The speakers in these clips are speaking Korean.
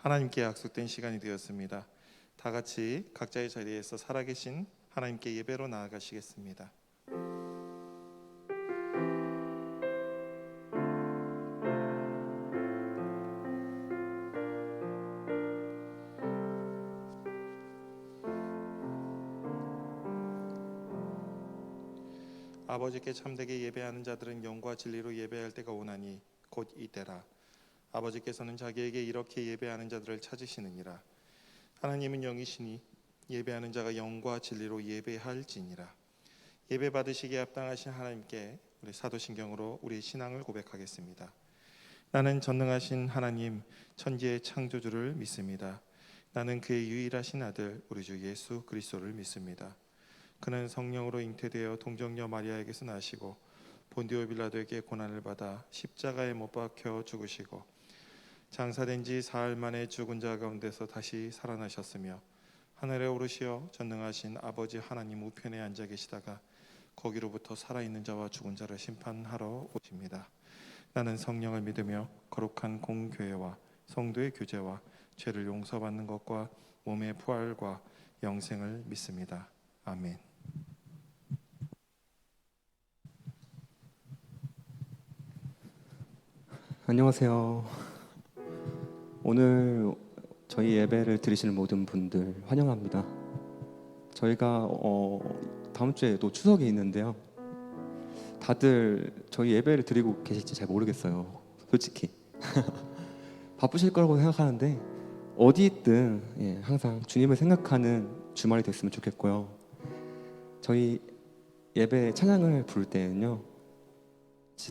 하나님께 약속된 시간이 되었습니다. 다 같이 각자의 자리에서 살아계신 하나님께 예배로 나아가시겠습니다. 아버지께 참되게 예배하는 자들은 영과 진리로 예배할 때가 오나니 곧 이때라. 아버지께서는 자기에게 이렇게 예배하는 자들을 찾으시느니라. 하나님은 영이시니 예배하는 자가 영과 진리로 예배할지니라. 예배 받으시기에 합당하신 하나님께 우리 사도신경으로 우리 신앙을 고백하겠습니다. 나는 전능하신 하나님 천지의 창조주를 믿습니다. 나는 그의 유일하신 아들 우리 주 예수 그리스도를 믿습니다. 그는 성령으로 잉태되어 동정녀 마리아에게서 나시고 본디오 빌라도에게 고난을 받아 십자가에 못 박혀 죽으시고 장사된 지 사흘 만에 죽은 자 가운데서 다시 살아나셨으며 하늘에 오르시어 전능하신 아버지 하나님 우편에 앉아 계시다가 거기로부터 살아있는 자와 죽은 자를 심판하러 오십니다. 나는 성령을 믿으며 거룩한 공교회와 성도의 교제와 죄를 용서받는 것과 몸의 부활과 영생을 믿습니다. 아멘. 안녕하세요. 오늘 저희 예배를 들으시는 모든 분들 환영합니다. 저희가 다음 주에도 추석이 있는데요. 다들 저희 예배를 드리고 계실지 잘 모르겠어요. 솔직히 바쁘실 거라고 생각하는데 어디 있든 항상 주님을 생각하는 주말이 됐으면 좋겠고요. 저희 예배 찬양을 부를 때는요,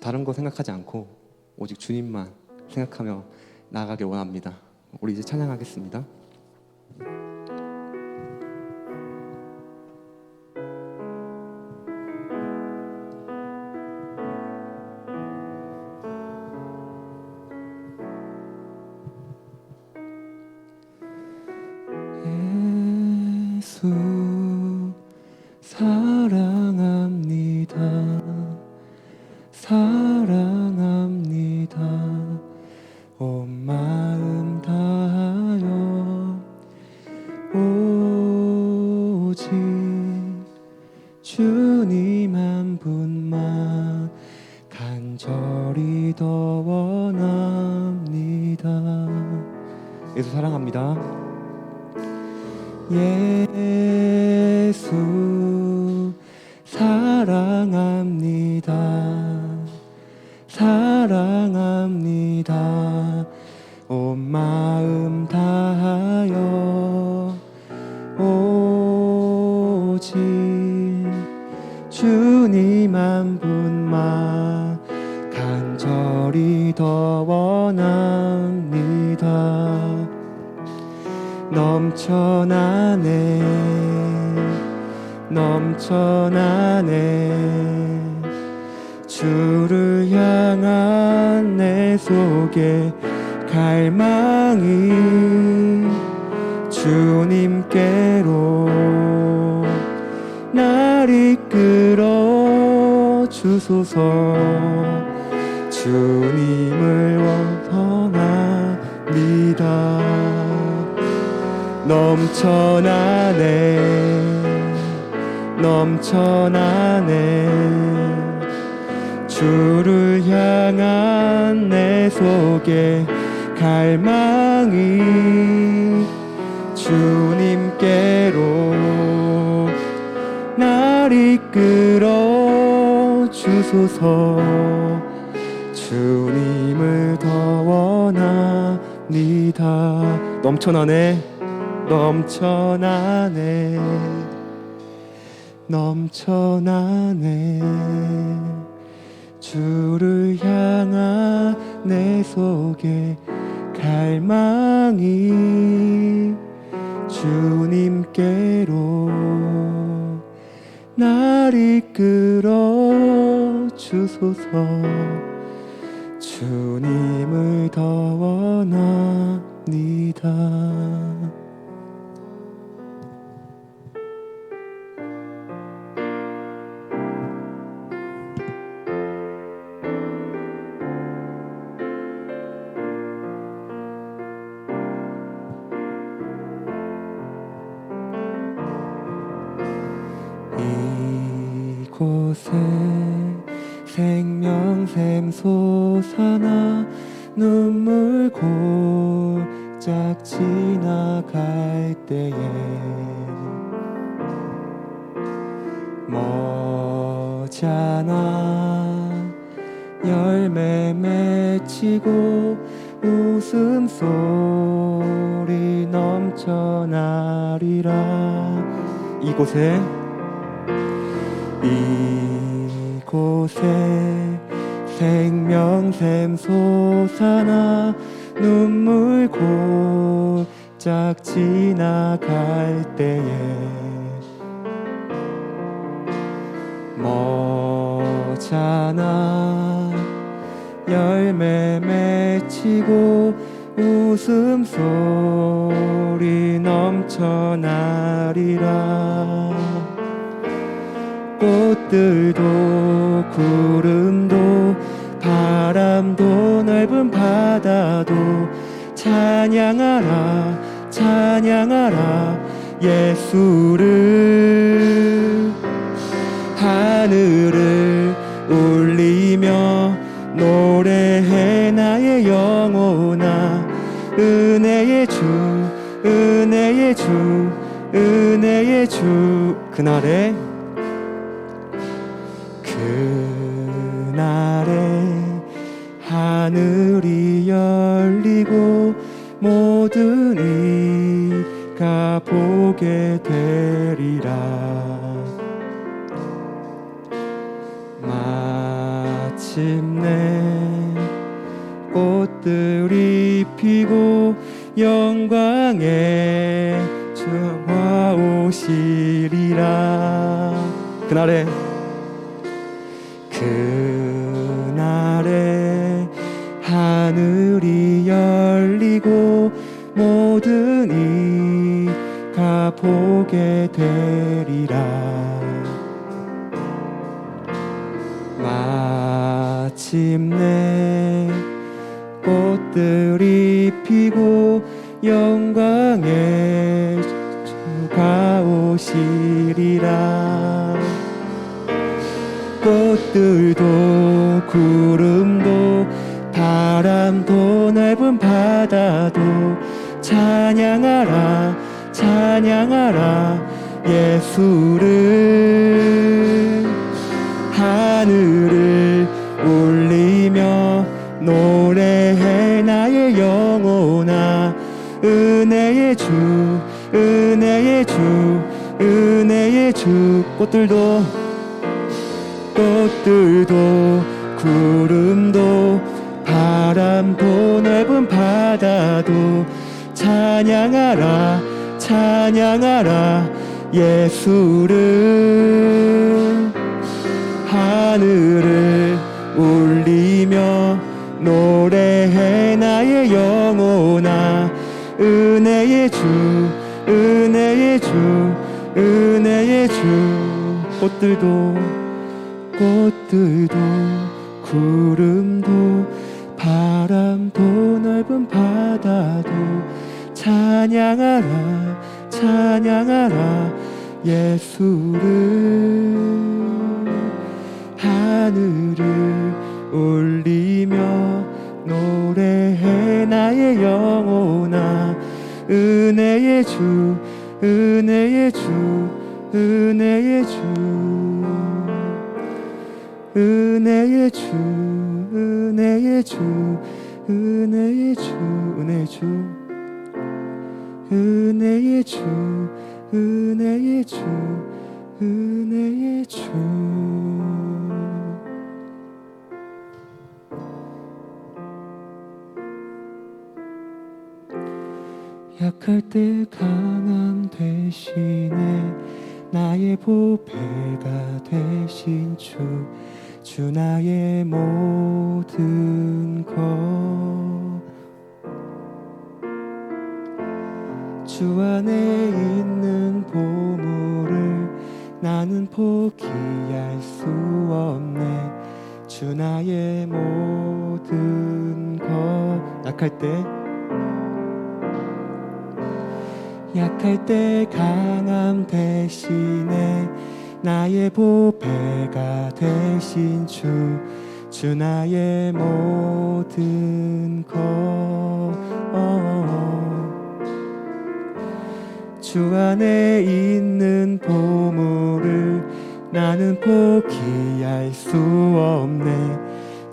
다른 거 생각하지 않고 오직 주님만 생각하며 나아가길 원합니다. 우리 이제 찬양하겠습니다. 예수 사랑합니다. 사랑합니다. 온 마음 다하여 오직 주님 한 분만 간절히 더 원합니다. 예수 사랑합니다. 예수 사랑합니다. 사랑합니다. 온 마음 다하여 오직 주님 한 분만 간절히 더 원합니다. 넘쳐나네 넘쳐나네 주를 향한 내 속에 갈망이 주님께로 날 이끌어 주소서. 주님을 원합니다. 넘쳐나네 주를 향한 내 속에 갈망이 주님께로 날 이끌어 주소서. 주님을 더 원합니다. 넘쳐나네 주를 향한 내 속에 갈망이 주님께로 날 이끌어 주소서. 주님을 더 원합니다. 이곳에 생명샘 솟아나 눈물 골짝 지나갈 때에 머잖아 열매 맺히고 웃음소리 넘쳐나리라. 이곳에 생명샘 솟아나 눈물 골짝 지나갈 때에 머잖아 열매 맺히고 웃음소리 넘쳐나리라. 꽃들도 구름도 바람도 넓은 바다도 찬양하라 찬양하라 예수를. 하늘을 울리며 노래해 나의 영혼아. 은혜의 주 은혜의 주 은혜의 주. 그날에 하늘이 열리고 모든 이가 보게 되리라. 마침내 꽃들이 피고 영광의 주와 오시리라. 그날에 하늘이 열리고 모든 이가 보게 되리라. 마침내 꽃들이 피고 영광의 주가 오시리라. 꽃들도 구름도 바람도 넓은 바다도 찬양하라 찬양하라 예수를. 하늘을 울리며 노래해 나의 영혼아. 은혜의 주 은혜의 주 은혜의 주. 꽃들도 구름도 바람도 넓은 바다도 찬양하라 찬양하라 예수를. 하늘을 울리며 노래해 나의 영혼아. 은혜의 주 은혜의 주 은혜의 주. 꽃들도 구름도 바람도 넓은 바다도 찬양하라 찬양하라 예수를. 하늘을 울리며 노래해 나의 영혼아. 은혜의 주 은혜의 주 은혜의 주 은혜의 주 은혜의 주 은혜의 주 은혜의 주 은혜의 주 은혜의 주 은혜의 주. 약할 때 강함 대신에 나의 보배가 되신 주 나의 모든 것. 주 안에 있는 보물을 나는 포기할 수 없네. 주 나의 모든 것. 약할 때 강함 대신에 나의 보배가 되신 주 나의 모든 것. 주 안에 있는 보물을 나는 포기할 수 없네.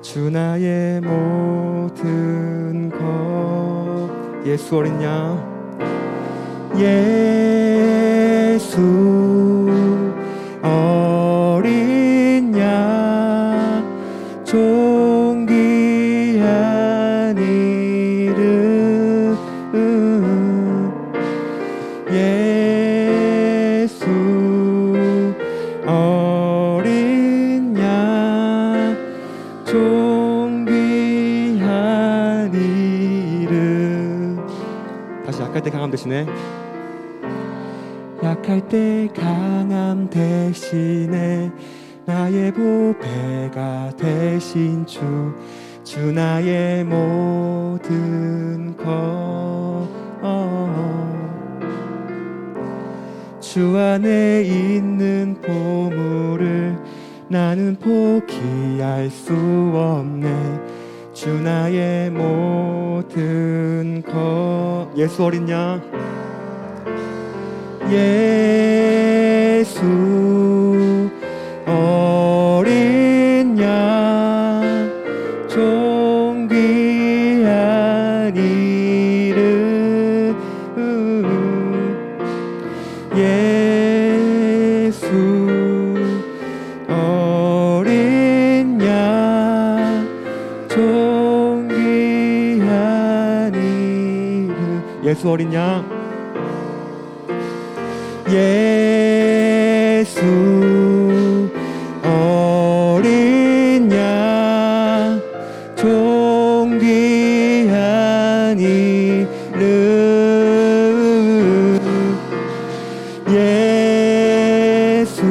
주 나의 모든 것. 예수 어린 양, 예수 어린 양, 존귀한 이름. 예수 어린 양, 존귀한 이름. 다시 약할 때 강함 대신에, 약할 때 강함 대신에 나의 보배가 되신 주 나의 모든 것. 주 안에 있는 보물을 나는 포기할 수 없네. 주 나의 모든 것. 예수 어린 양, 예수 어린 양, 존귀한 이름. 예수 어린 양, 존귀한 이름. 예수 어린 양, 예수 어린 양, 존귀한 이름. 예수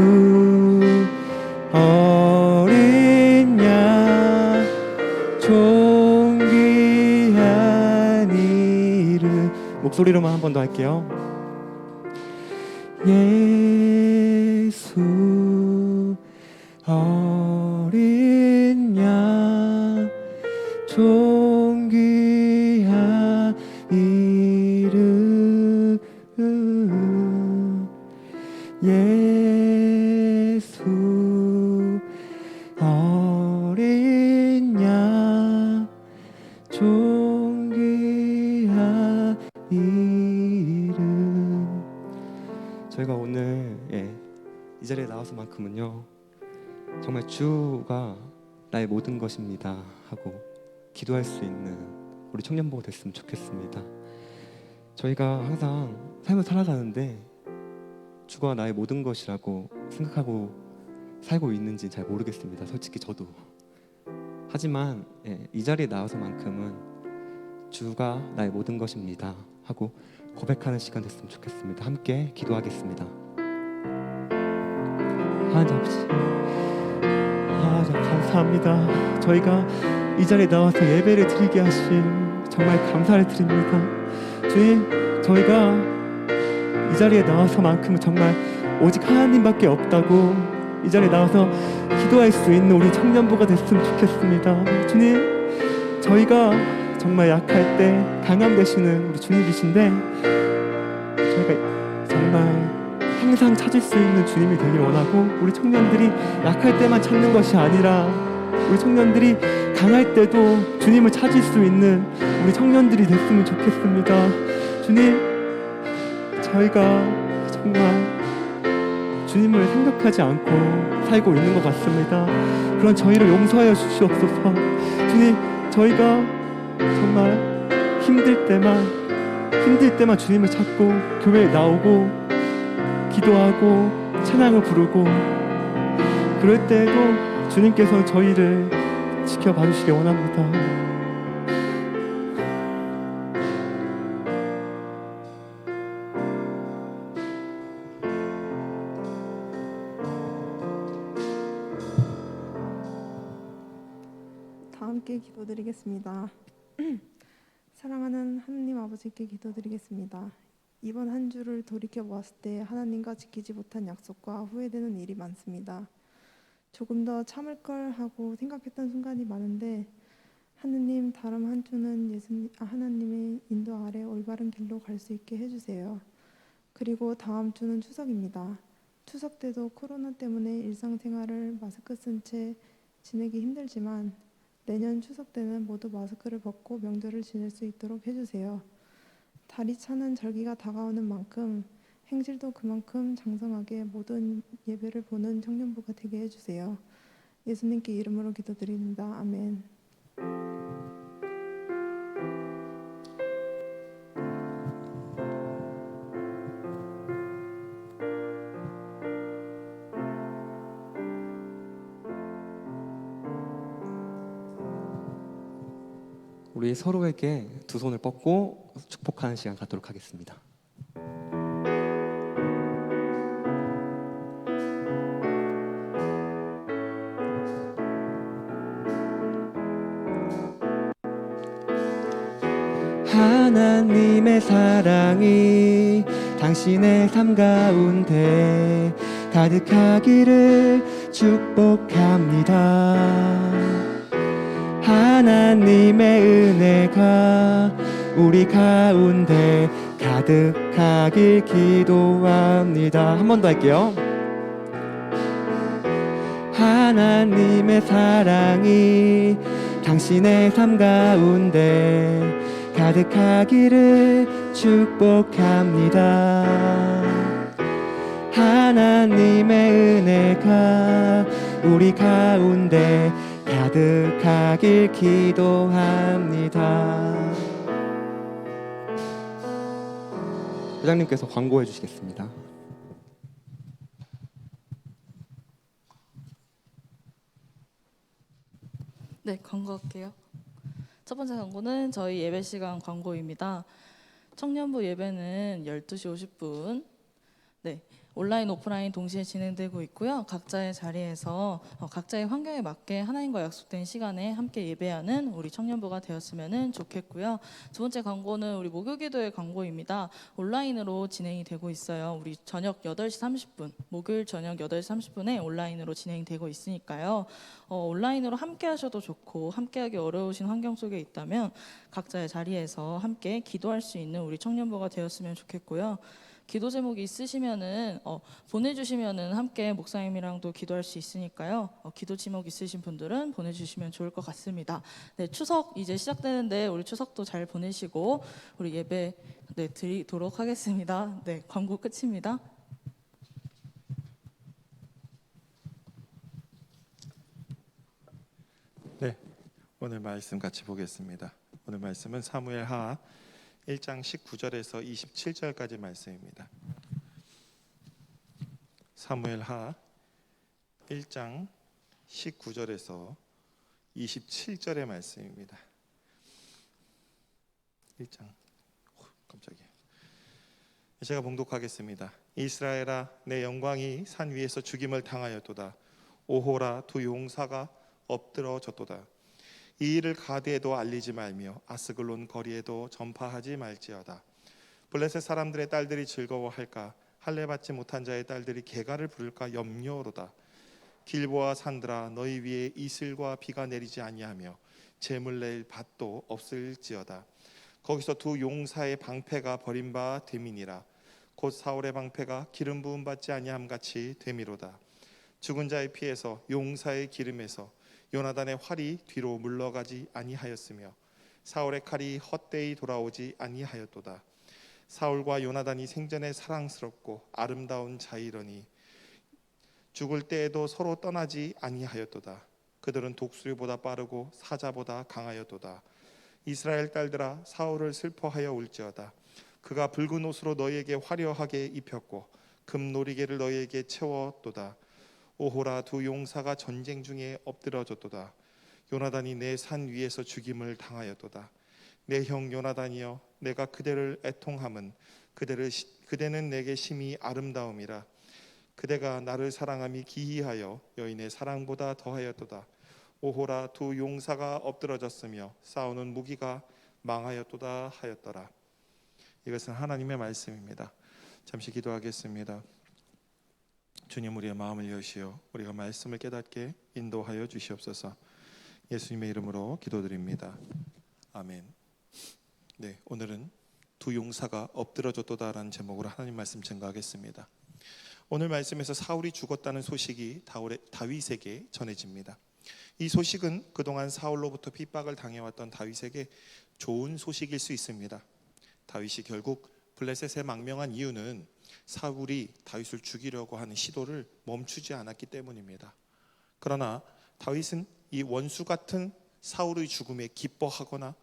어린 양, 존귀한 이름. 목소리로만 한 번 더 할게요. 예수 어린 양, 존귀한 이름. 예수 어린 양, 존귀한 이름. 저희가 오늘 이 자리에 나와서만큼은요, 정말 주가 나의 모든 것입니다 하고 기도할 수 있는 우리 청년부가 됐으면 좋겠습니다. 저희가 항상 삶을 살아가는데 주가 나의 모든 것이라고 생각하고 살고 있는지 잘 모르겠습니다. 솔직히 저도. 하지만 이 자리에 나와서만큼은 주가 나의 모든 것입니다 하고 고백하는 시간 됐으면 좋겠습니다. 함께 기도하겠습니다. 하나님 아버지, 감사합니다. 저희가 이 자리에 나와서 예배를 드리게 하신 정말 감사를 드립니다. 주님, 저희가 이 자리에 나와서만큼은 정말 오직 하나님밖에 없다고 이 자리에 나와서 기도할 수 있는 우리 청년부가 됐으면 좋겠습니다. 주님, 저희가 정말 약할 때 강함 되시는 우리 주님이신데 저희가 정말 항상 찾을 수 있는 주님이 되길 원하고, 우리 청년들이 약할 때만 찾는 것이 아니라 우리 청년들이 강할 때도 주님을 찾을 수 있는 우리 청년들이 됐으면 좋겠습니다. 주님, 저희가 정말 주님을 생각하지 않고 살고 있는 것 같습니다. 그런 저희를 용서하여 주시옵소서. 주님, 저희가 정말 힘들 때만 주님을 찾고 교회에 나오고 기도하고 찬양을 부르고 그럴 때에도 주님께서 저희를 지켜봐 주시기 원합니다. 다 함께 기도드리겠습니다. 사랑하는 하느님 아버지께 기도드리겠습니다. 이번 한 주를 돌이켜 보았을 때 하나님과 지키지 못한 약속과 후회되는 일이 많습니다. 조금 더 참을 걸 하고 생각했던 순간이 많은데 하느님, 다음 한 주는 하나님의 인도 아래 올바른 길로 갈 수 있게 해주세요. 그리고 다음 주는 추석입니다. 추석 때도 코로나 때문에 일상생활을 마스크 쓴 채 지내기 힘들지만 내년 추석 때는 모두 마스크를 벗고 명절을 지낼 수 있도록 해주세요. 달이 차는 절기가 다가오는 만큼 행실도 그만큼 장성하게 모든 예배를 보는 청년부가 되게 해주세요. 예수님께 이름으로 기도드립니다. 아멘. 우리 서로에게 두 손을 뻗고 축복하는 시간 갖도록 하겠습니다. 하나님의 사랑이 당신의 삶 가운데 가득하기를 축복합니다. 하나님의 은혜가 우리 가운데 가득하길 기도합니다. 한 번 더 할게요. 하나님의 사랑이 당신의 삶 가운데 가득하기를 축복합니다. 하나님의 은혜가 우리 가운데 가득하길 기도합니다. 회장님께서 광고해 주시겠습니다. 네, 광고할게요. 첫 번째 광고는 저희 예배 시간 광고입니다. 청년부 예배는 12시 50분 네, 온라인, 오프라인 동시에 진행되고 있고요. 각자의 자리에서 각자의 환경에 맞게 하나님과 약속된 시간에 함께 예배하는 우리 청년부가 되었으면 좋겠고요. 두 번째 광고는 우리 목요기도의 광고입니다. 온라인으로 진행이 되고 있어요. 우리 저녁 8시 30분, 목요일 저녁 8시 30분에 온라인으로 진행되고 있으니까요. 온라인으로 함께 하셔도 좋고 함께하기 어려우신 환경 속에 있다면 각자의 자리에서 함께 기도할 수 있는 우리 청년부가 되었으면 좋겠고요. 기도 제목이 있으시면은 보내주시면은 함께 목사님이랑도 기도할 수 있으니까요. 기도 제목 있으신 분들은 보내주시면 좋을 것 같습니다. 네, 추석 이제 시작되는데 우리 추석도 잘 보내시고 우리 예배 드리도록 하겠습니다. 네, 광고 끝입니다. 네, 오늘 말씀 같이 보겠습니다. 오늘 말씀은 사무엘하 1장 19절에서 27절까지 말씀입니다. 사무엘하 1장 19절에서 27절의 말씀입니다. 1장 깜짝이야. 제가 봉독하겠습니다. 이스라엘아, 내 영광이 산 위에서 죽임을 당하였도다. 오호라, 두 용사가 엎드러졌도다. 이 일을 가드에도 알리지 말며 아스글론 거리에도 전파하지 말지어다. 블레셋 사람들의 딸들이 즐거워할까? 할례 받지 못한 자의 딸들이 개가를 부를까 염려로다. 길보아 산들아, 너희 위에 이슬과 비가 내리지 아니하며 재물 낼 밭도 없을지어다. 거기서 두 용사의 방패가 버림바 됨이니라. 곧 사울의 방패가 기름 부음 받지 아니함 같이 됨이로다. 죽은 자의 피에서 용사의 기름에서 요나단의 활이 뒤로 물러가지 아니하였으며 사울의 칼이 헛되이 돌아오지 아니하였도다. 사울과 요나단이 생전에 사랑스럽고 아름다운 자이러니 죽을 때에도 서로 떠나지 아니하였도다. 그들은 독수리보다 빠르고 사자보다 강하였도다. 이스라엘 딸들아, 사울을 슬퍼하여 울지어다. 그가 붉은 옷으로 너희에게 화려하게 입혔고 금놀이개를 너희에게 채웠도다. 오호라, 두 용사가 전쟁 중에 엎드러졌도다. 요나단이 내 산 위에서 죽임을 당하였도다. 내 형 요나단이여, 내가 그대를 애통함은 그대는 내게 심히 아름다움이라. 그대가 나를 사랑함이 기이하여 여인의 사랑보다 더하였도다. 오호라, 두 용사가 엎드러졌으며 싸우는 무기가 망하였도다 하였더라. 이것은 하나님의 말씀입니다. 잠시 기도하겠습니다. 주님, 우리의 마음을 여시어 우리가 말씀을 깨닫게 인도하여 주시옵소서. 예수님의 이름으로 기도드립니다. 아멘. 네, 오늘은 두 용사가 엎드러졌도다라는 제목으로 하나님 말씀 증거하겠습니다. 오늘 말씀에서 사울이 죽었다는 소식이 다윗에게 전해집니다. 이 소식은 그동안 사울로부터 핍박을 당해왔던 다윗에게 좋은 소식일 수 있습니다. 다윗이 결국 블레셋에 망명한 이유는 사울이 다윗을 죽이려고 하는 시도를 멈추지 않았기 때문입니다. 그러나 다윗은 이 원수 같은 사울의 죽음에 기뻐하거나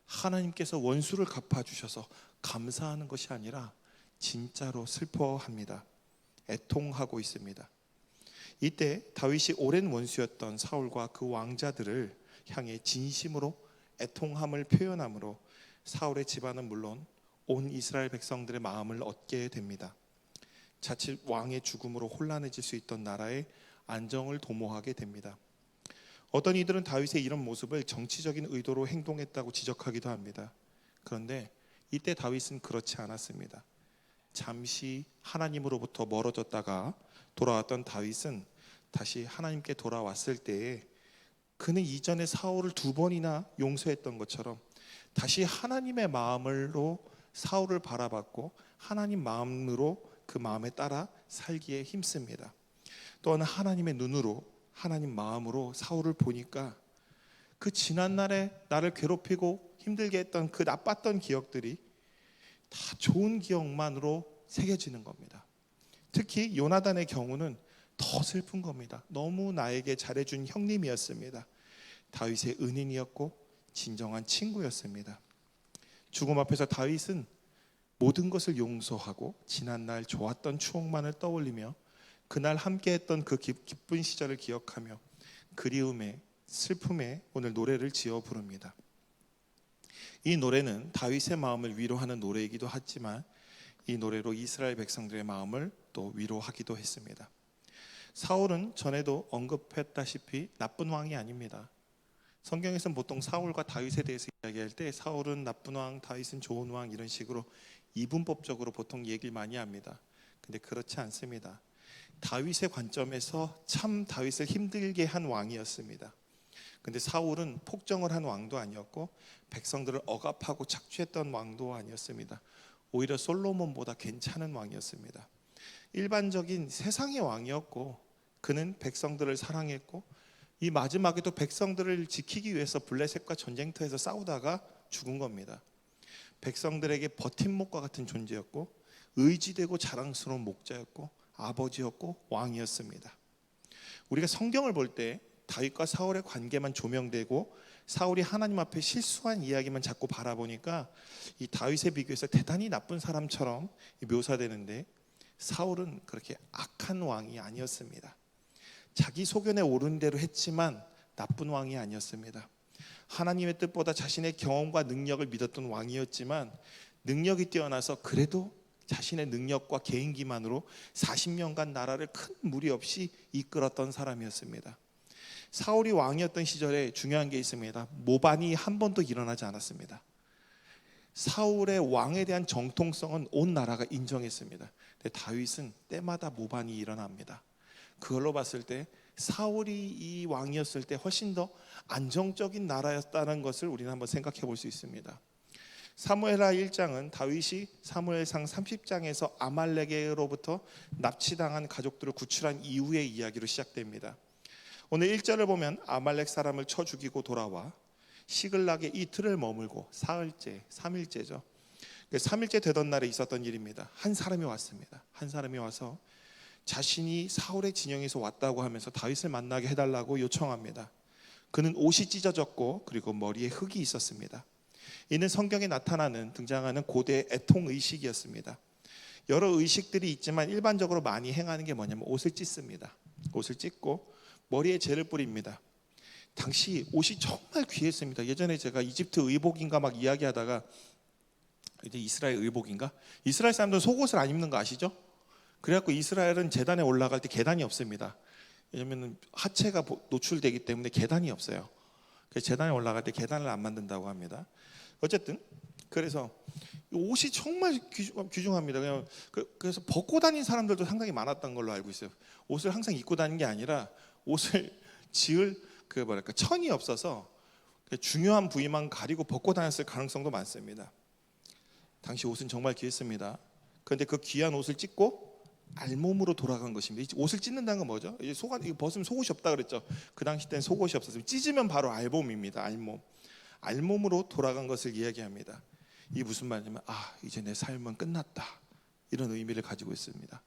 하나님께서 원수를 갚아주셔서 감사하는 것이 아니라 진짜로 슬퍼합니다. 애통하고 있습니다. 이때 다윗이 오랜 원수였던 사울과 그 왕자들을 향해 진심으로 애통함을 표현함으로 사울의 집안은 물론 온 이스라엘 백성들의 마음을 얻게 됩니다. 자칫 왕의 죽음으로 혼란해질 수 있던 나라의 안정을 도모하게 됩니다. 어떤 이들은 다윗의 이런 모습을 정치적인 의도로 행동했다고 지적하기도 합니다. 그런데 이때 다윗은 그렇지 않았습니다. 잠시 하나님으로부터 멀어졌다가 돌아왔던 다윗은 다시 하나님께 돌아왔을 때에 그는 이전에 사울을 2번이나 용서했던 것처럼 다시 하나님의 마음으로 사울을 바라봤고 하나님 마음으로 그 마음에 따라 살기에 힘씁니다. 또한 하나님의 눈으로 하나님 마음으로 사울을 보니까 그 지난날에 나를 괴롭히고 힘들게 했던 그 나빴던 기억들이 다 좋은 기억만으로 새겨지는 겁니다. 특히 요나단의 경우는 더 슬픈 겁니다. 너무 나에게 잘해준 형님이었습니다. 다윗의 은인이었고 진정한 친구였습니다. 죽음 앞에서 다윗은 모든 것을 용서하고 지난날 좋았던 추억만을 떠올리며 그날 함께했던 그 기쁜 시절을 기억하며 그리움에 슬픔에 오늘 노래를 지어 부릅니다. 이 노래는 다윗의 마음을 위로하는 노래이기도 하지만 이 노래로 이스라엘 백성들의 마음을 또 위로하기도 했습니다. 사울은 전에도 언급했다시피 나쁜 왕이 아닙니다. 성경에서는 보통 사울과 다윗에 대해서 이야기할 때 사울은 나쁜 왕, 다윗은 좋은 왕 이런 식으로 이분법적으로 보통 얘기를 많이 합니다. 근데 그렇지 않습니다. 다윗의 관점에서 참 다윗을 힘들게 한 왕이었습니다. 근데 사울은 폭정을 한 왕도 아니었고 백성들을 억압하고 착취했던 왕도 아니었습니다. 오히려 솔로몬보다 괜찮은 왕이었습니다. 일반적인 세상의 왕이었고 그는 백성들을 사랑했고 이 마지막에도 백성들을 지키기 위해서 블레셋과 전쟁터에서 싸우다가 죽은 겁니다. 백성들에게 버팀목과 같은 존재였고 의지되고 자랑스러운 목자였고 아버지였고 왕이었습니다. 우리가 성경을 볼 때 다윗과 사울의 관계만 조명되고 사울이 하나님 앞에 실수한 이야기만 자꾸 바라보니까 이 다윗에 비교해서 대단히 나쁜 사람처럼 묘사되는데 사울은 그렇게 악한 왕이 아니었습니다. 자기 소견에 오른 대로 했지만 나쁜 왕이 아니었습니다. 하나님의 뜻보다 자신의 경험과 능력을 믿었던 왕이었지만 능력이 뛰어나서 그래도 자신의 능력과 개인기만으로 40년간 나라를 큰 무리 없이 이끌었던 사람이었습니다. 사울이 왕이었던 시절에 중요한 게 있습니다. 모반이 한 번도 일어나지 않았습니다. 사울의 왕에 대한 정통성은 온 나라가 인정했습니다. 근데 다윗은 때마다 모반이 일어납니다. 그걸로 봤을 때 사울이 이 왕이었을 때 훨씬 더 안정적인 나라였다는 것을 우리는 한번 생각해 볼 수 있습니다. 사무엘하 1장은 다윗이 사무엘상 30장에서 아말렉으로부터 납치당한 가족들을 구출한 이후의 이야기로 시작됩니다. 오늘 1절을 보면 아말렉 사람을 쳐 죽이고 돌아와 시글락에 이틀을 머물고 사흘째, 3일째죠. 3일째 되던 날에 있었던 일입니다. 한 사람이 왔습니다. 한 사람이 와서 자신이 사울의 진영에서 왔다고 하면서 다윗을 만나게 해달라고 요청합니다. 그는 옷이 찢어졌고 그리고 머리에 흙이 있었습니다. 이는 성경에 나타나는 등장하는 고대 애통의식이었습니다. 여러 의식들이 있지만 일반적으로 많이 행하는 게 뭐냐면 옷을 찢습니다. 옷을 찢고 머리에 재를 뿌립니다. 당시 옷이 정말 귀했습니다. 예전에 제가 이집트 의복인가 막 이야기하다가 이제 이스라엘 의복인가? 이스라엘 사람들은 속옷을 안 입는 거 아시죠? 그래갖고 이스라엘은 제단에 올라갈 때 계단이 없습니다. 왜냐하면 하체가 노출되기 때문에 계단이 없어요. 그래서 제단에 올라갈 때 계단을 안 만든다고 합니다. 어쨌든 그래서 이 옷이 정말 귀중합니다. 그냥 그래서 벗고 다니는 사람들도 상당히 많았던 걸로 알고 있어요. 옷을 항상 입고 다니는 게 아니라 옷을 지을 그 뭐랄까 천이 없어서 중요한 부위만 가리고 벗고 다녔을 가능성도 많습니다. 당시 옷은 정말 귀했습니다. 그런데 그 귀한 옷을 찢고 알몸으로 돌아간 것입니다. 이 옷을 찢는다는 건 뭐죠? 이제 이거 벗으면 속옷이 없다 그랬죠. 그 당시 때는 속옷이 없었어요. 찢으면 바로 알몸입니다. 알몸으로 돌아간 것을 이야기합니다. 이 무슨 말이냐면 이제 내 삶은 끝났다, 이런 의미를 가지고 있습니다.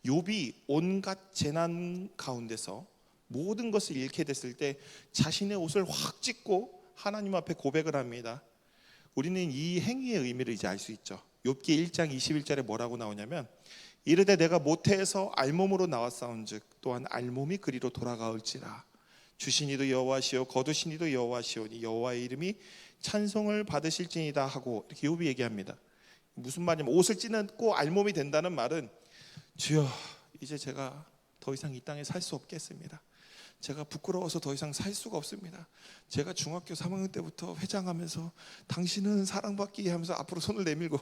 욥이 온갖 재난 가운데서 모든 것을 잃게 됐을 때 자신의 옷을 확 찢고 하나님 앞에 고백을 합니다. 우리는 이 행위의 의미를 이제 알 수 있죠. 욥기 1장 21절에 뭐라고 나오냐면 이르되 내가 모태에서 알몸으로 나왔사온즉 또한 알몸이 그리로 돌아가올지라. 주시니도 여호와시오 거두시니도 여호와시오니 여호와의 이름이 찬송을 받으실지니이다 하고 이렇게 욥이 얘기합니다. 무슨 말이냐면 옷을 찢고 알몸이 된다는 말은 주여 이제 제가 더 이상 이 땅에 살 수 없겠습니다. 제가 부끄러워서 더 이상 살 수가 없습니다. 제가 중학교 3학년 때부터 회장하면서 당신은 사랑받기 하면서 앞으로 손을 내밀고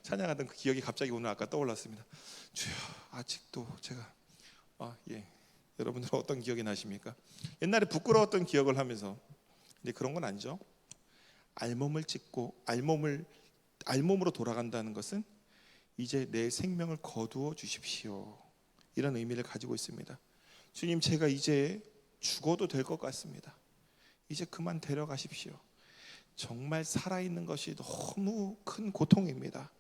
찬양하던 그 기억이 갑자기 오늘 아까 떠올랐습니다. 주여 아직도 제가 여러분들은 어떤 기억이 나십니까? 옛날에 부끄러웠던 기억을 하면서 근데 그런 건 아니죠. 알몸을 찢고 알몸으로 돌아간다는 것은 이제 내 생명을 거두어 주십시오, 이런 의미를 가지고 있습니다. 주님, 제가 이제 죽어도 될 것 같습니다. 이제 그만 데려가십시오. 정말 살아있는 것이 너무 큰 고통입니다.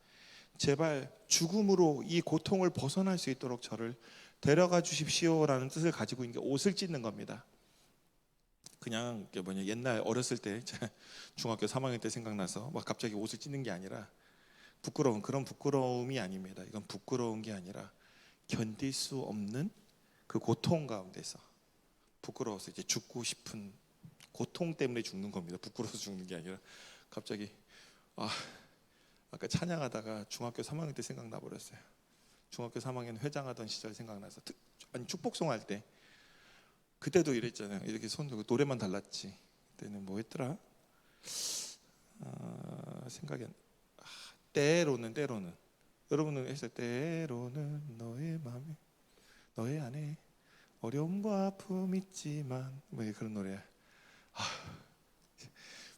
제발 죽음으로 이 고통을 벗어날 수 있도록 저를 데려가 주십시오라는 뜻을 가지고 있는 게 옷을 찢는 겁니다. 그냥 옛날 어렸을 때 중학교 3학년 때 생각나서 막 갑자기 옷을 찢는 게 아니라 그런 부끄러움이 아닙니다. 이건 부끄러운 게 아니라 견딜 수 없는 그 고통 가운데서 부끄러워서 이제 죽고 싶은 고통 때문에 죽는 겁니다. 부끄러워서 죽는 게 아니라 갑자기 아까 찬양하다가 중학교 3학년 때 생각나 버렸어요. 중학교 3학년 회장하던 시절 생각나서 축복송 할 때 그때도 이랬잖아요. 이렇게 손 들고 노래만 달랐지. 그때는 뭐 했더라? 생각이 때로는 여러분은 했어요. 때로는 너의 마음에 너의 안에 어려움과 아픔 있지만 뭐 그런 노래야.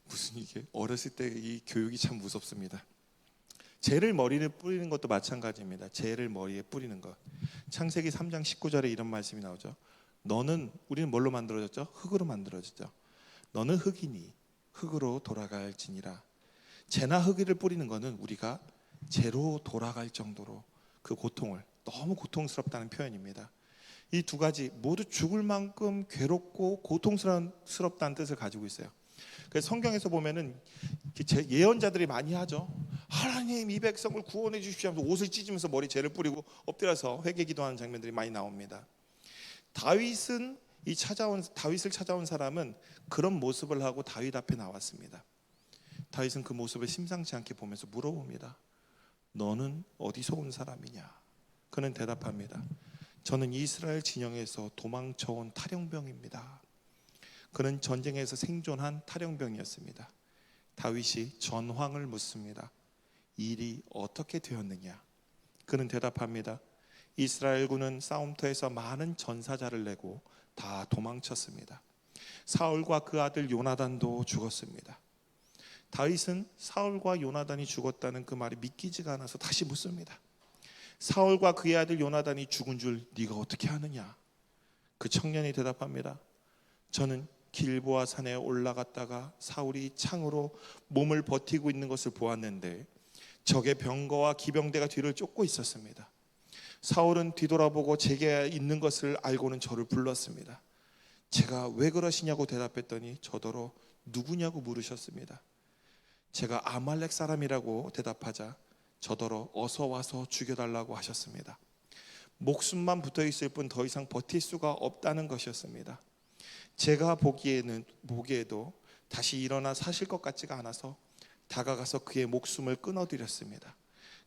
무슨 이게 어렸을 때 이 교육이 참 무섭습니다. 재를 머리에 뿌리는 것도 마찬가지입니다. 재를 머리에 뿌리는 것. 창세기 3장 19절에 이런 말씀이 나오죠. 우리는 뭘로 만들어졌죠? 흙으로 만들어졌죠. 너는 흙이니 흙으로 돌아갈지니라. 재나 흙을 뿌리는 것은 우리가 재로 돌아갈 정도로 그 고통을, 너무 고통스럽다는 표현입니다. 이 두 가지 모두 죽을 만큼 괴롭고 고통스럽다는 뜻을 가지고 있어요. 그래서 성경에서 보면은 예언자들이 많이 하죠. 하나님 이 백성을 구원해 주십시오 하면서 옷을 찢으면서 머리 재를 뿌리고 엎드려서 회개 기도하는 장면들이 많이 나옵니다. 다윗을 찾아온 사람은 그런 모습을 하고 다윗 앞에 나왔습니다. 다윗은 그 모습을 심상치 않게 보면서 물어봅니다. 너는 어디서 온 사람이냐? 그는 대답합니다. 저는 이스라엘 진영에서 도망쳐온 탈영병입니다. 그는 전쟁에서 생존한 탈영병이었습니다. 다윗이 전황을 묻습니다. 일이 어떻게 되었느냐? 그는 대답합니다. 이스라엘군은 싸움터에서 많은 전사자를 내고 다 도망쳤습니다. 사울과 그 아들 요나단도 죽었습니다. 다윗은 사울과 요나단이 죽었다는 그 말이 믿기지가 않아서 다시 묻습니다. 사울과 그의 아들 요나단이 죽은 줄 네가 어떻게 아느냐? 그 청년이 대답합니다. 저는 길보아 산에 올라갔다가 사울이 창으로 몸을 버티고 있는 것을 보았는데 적의 병거와 기병대가 뒤를 쫓고 있었습니다. 사울은 뒤돌아보고 제게 있는 것을 알고는 저를 불렀습니다. 제가 왜 그러시냐고 대답했더니 저더러 누구냐고 물으셨습니다. 제가 아말렉 사람이라고 대답하자 저더러 어서 와서 죽여달라고 하셨습니다. 목숨만 붙어있을 뿐 더 이상 버틸 수가 없다는 것이었습니다. 제가 보기에도 다시 일어나 사실 것 같지가 않아서 다가가서 그의 목숨을 끊어드렸습니다.